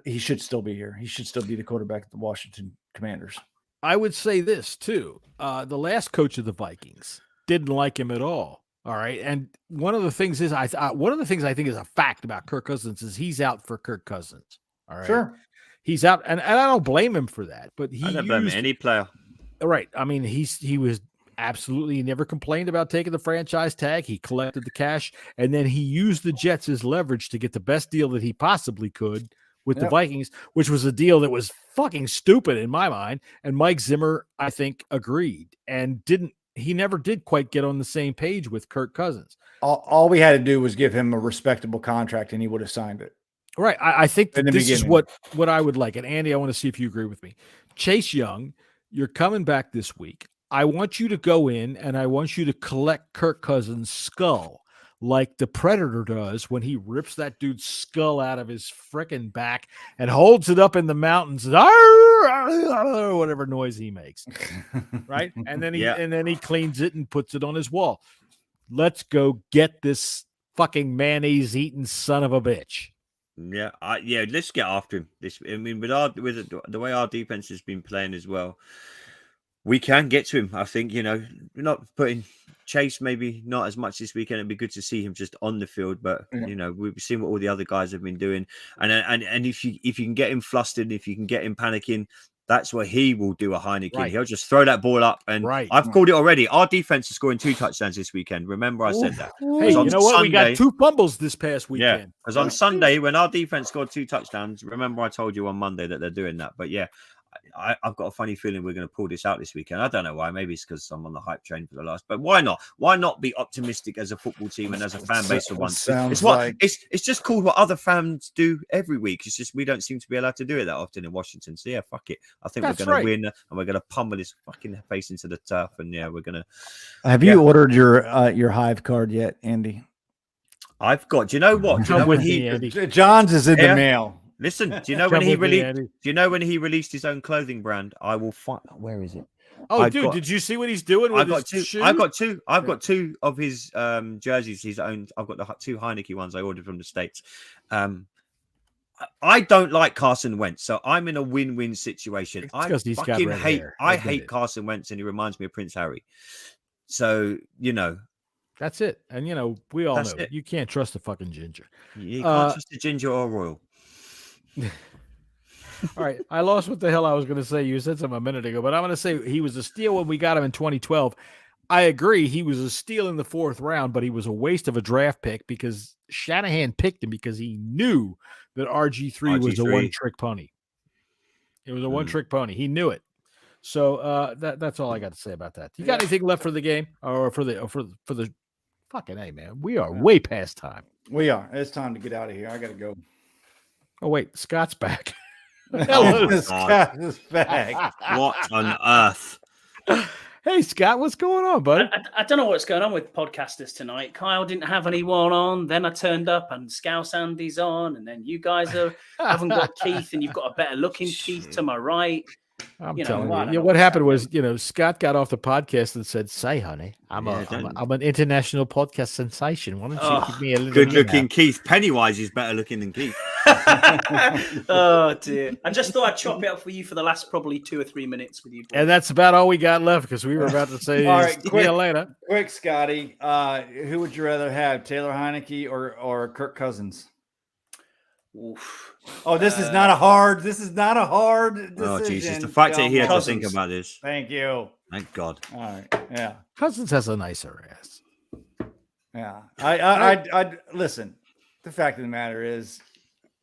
He should still be here. He should still be the quarterback of the Washington Commanders. I would say this too. The last coach of the Vikings didn't like him at all. All right, and one of the things is I think is a fact about Kirk Cousins is he's out for Kirk Cousins. All right, sure. He's out, and I don't blame him for that. But I don't blame any player. Right. I mean, he was absolutely, he never complained about taking the franchise tag. He collected the cash, and then he used the Jets as leverage to get the best deal that he possibly could with the Vikings, which was a deal that was fucking stupid in my mind. And Mike Zimmer, I think, agreed and he never did quite get on the same page with Kirk Cousins. All we had to do was give him a respectable contract, and he would have signed it. Right. I think that this is what I would like. And Andy, I want to see if you agree with me. Chase Young, you're coming back this week. I want you to go in and I want you to collect Kirk Cousins' skull like the Predator does when he rips that dude's skull out of his frickin' back and holds it up in the mountains, or whatever noise he makes. Right. And then he cleans it and puts it on his wall. Let's go get this fucking mayonnaise eating son of a bitch. Yeah, let's get after him. With the way our defense has been playing as well, we can get to him. I think we're not putting Chase maybe not as much this weekend. It'd be good to see him just on the field, but we've seen what all the other guys have been doing, and if you can get him flustered, if you can get him panicking. That's where he will do a Heineken. Right. He'll just throw that ball up. And I've called it already. Our defense is scoring 2 touchdowns this weekend. Remember I said that. Hey, you know what? Sunday, we got 2 fumbles this past weekend. Yeah, because on Sunday, when our defense scored 2 touchdowns, remember I told you on Monday that they're doing that. But yeah, I've got a funny feeling we're going to pull this out this weekend. I don't know why. Maybe it's because I'm on the hype train for the last. But why not? Why not be optimistic as a football team and as a fan base for once? It's just called what other fans do every week. It's just we don't seem to be allowed to do it that often in Washington. So yeah, fuck it. I think we're going to win and we're going to pummel this fucking face into the turf. And yeah, we're going to. Have you ordered your Hive card yet, Andy? I've got. Do you know what? John's is in the mail. Listen, do you know when he released? Do you know when he released his own clothing brand? I will find. Where is it? Oh, dude, did you see what he's doing with his shoes? I've got two of his jerseys. His own. I've got the 2 Heineke ones I ordered from the States. I don't like Carson Wentz, so I'm in a win-win situation. I fucking hate Carson Wentz, and he reminds me of Prince Harry. So that's it. And we all know you can't trust the fucking ginger. You can't trust the ginger or royal. All right, I lost what the hell I was going to say. You said something a minute ago, but I'm going to say he was a steal when we got him in 2012. I agree, he was a steal in the 4th round, but he was a waste of a draft pick because Shanahan picked him because he knew that RG3 was a one-trick pony. It was a one-trick pony. He knew it. So that's all I got to say about that. You got anything left for the game or for the fucking A, man? We are way past time. We are. It's time to get out of here. I got to go. Oh wait, Scott's back. Hello, Scott is back. What on earth? Hey, Scott, what's going on, bud? I don't know what's going on with podcasters tonight. Kyle didn't have anyone on. Then I turned up and Scouse Andy's on. And then you guys haven't got Keith and you've got a better looking Keith to my right. I'm telling you. What happened was, Scott got off the podcast and said, "Say, honey, I'm an international podcast sensation. Why don't you give me a little good-looking Keith? Pennywise is better looking than Keith." Oh dear! I just thought I'd chop it up for you for the last probably 2 or 3 minutes with you. Boys. And that's about all we got left because we were about to say, "All right, see you later." Quick, Scotty, who would you rather have, Taylor Heineke or Kirk Cousins? Oof. Oh, this is not a hard decision. Oh, Jesus. The fact that he had to think about this. Thank you. Thank God. All right. Yeah. Cousins has a nicer ass. Yeah. I listen. The fact of the matter is,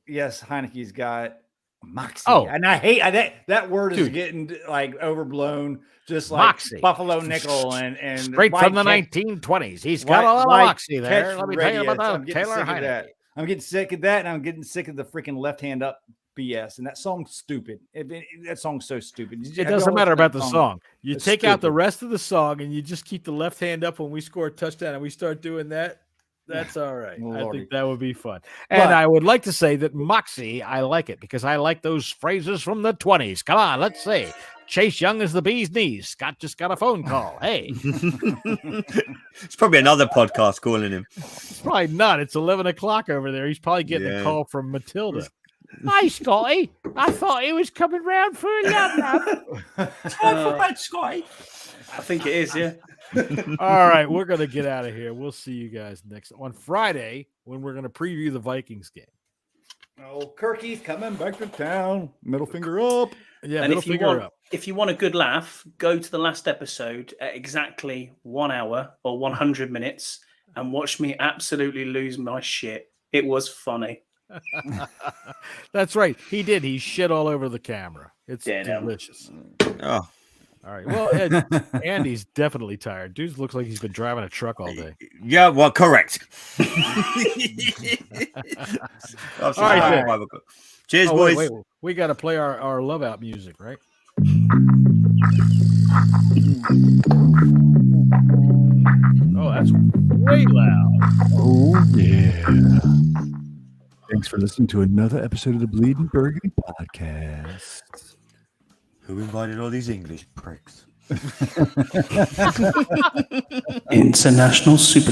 yes, Heineke's got Moxie. Oh. And I hate that word is getting like overblown, just like Moxie. Buffalo Nickel and straight from the 1920s. He's got a lot of moxie there. Let me tell you about Taylor Heineke. I'm getting sick of that, and I'm getting sick of the freaking left hand up BS. And that song's stupid. That song's so stupid. It doesn't matter about the song. You it's take stupid. out the rest of the song, and you just keep the left hand up when we score a touchdown, and we start doing that. That's all right. I think that would be fun. And I would like to say that moxie, I like it because I like those phrases from the 20s. Come on, let's see. Chase Young is the bee's knees. Scott just got a phone call. Hey. It's probably another podcast calling him. It's probably not. It's 11 o'clock over there. He's probably getting a call from Matilda. Hi, Scotty. I thought he was coming round for a love. Time for bed, Scotty. I think it is, yeah. All right, we're going to get out of here. We'll see you guys on Friday when we're going to preview the Vikings game. Oh, Kirky's coming back to town. Middle finger up. Yeah, and middle finger up. If you want a good laugh, go to the last episode at exactly 1 hour or 100 minutes and watch me absolutely lose my shit. It was funny. That's right. He did. He shit all over the camera. It's delicious. Oh. All right. Well, Andy's definitely tired. Dude looks like he's been driving a truck all day. Yeah, well, correct. All right. Cheers, boys. Wait. We got to play our love out music, right? Oh, that's way loud. Oh, yeah. Thanks for listening to another episode of the Bleeding Burgundy podcast. Who invited all these English pricks? International Super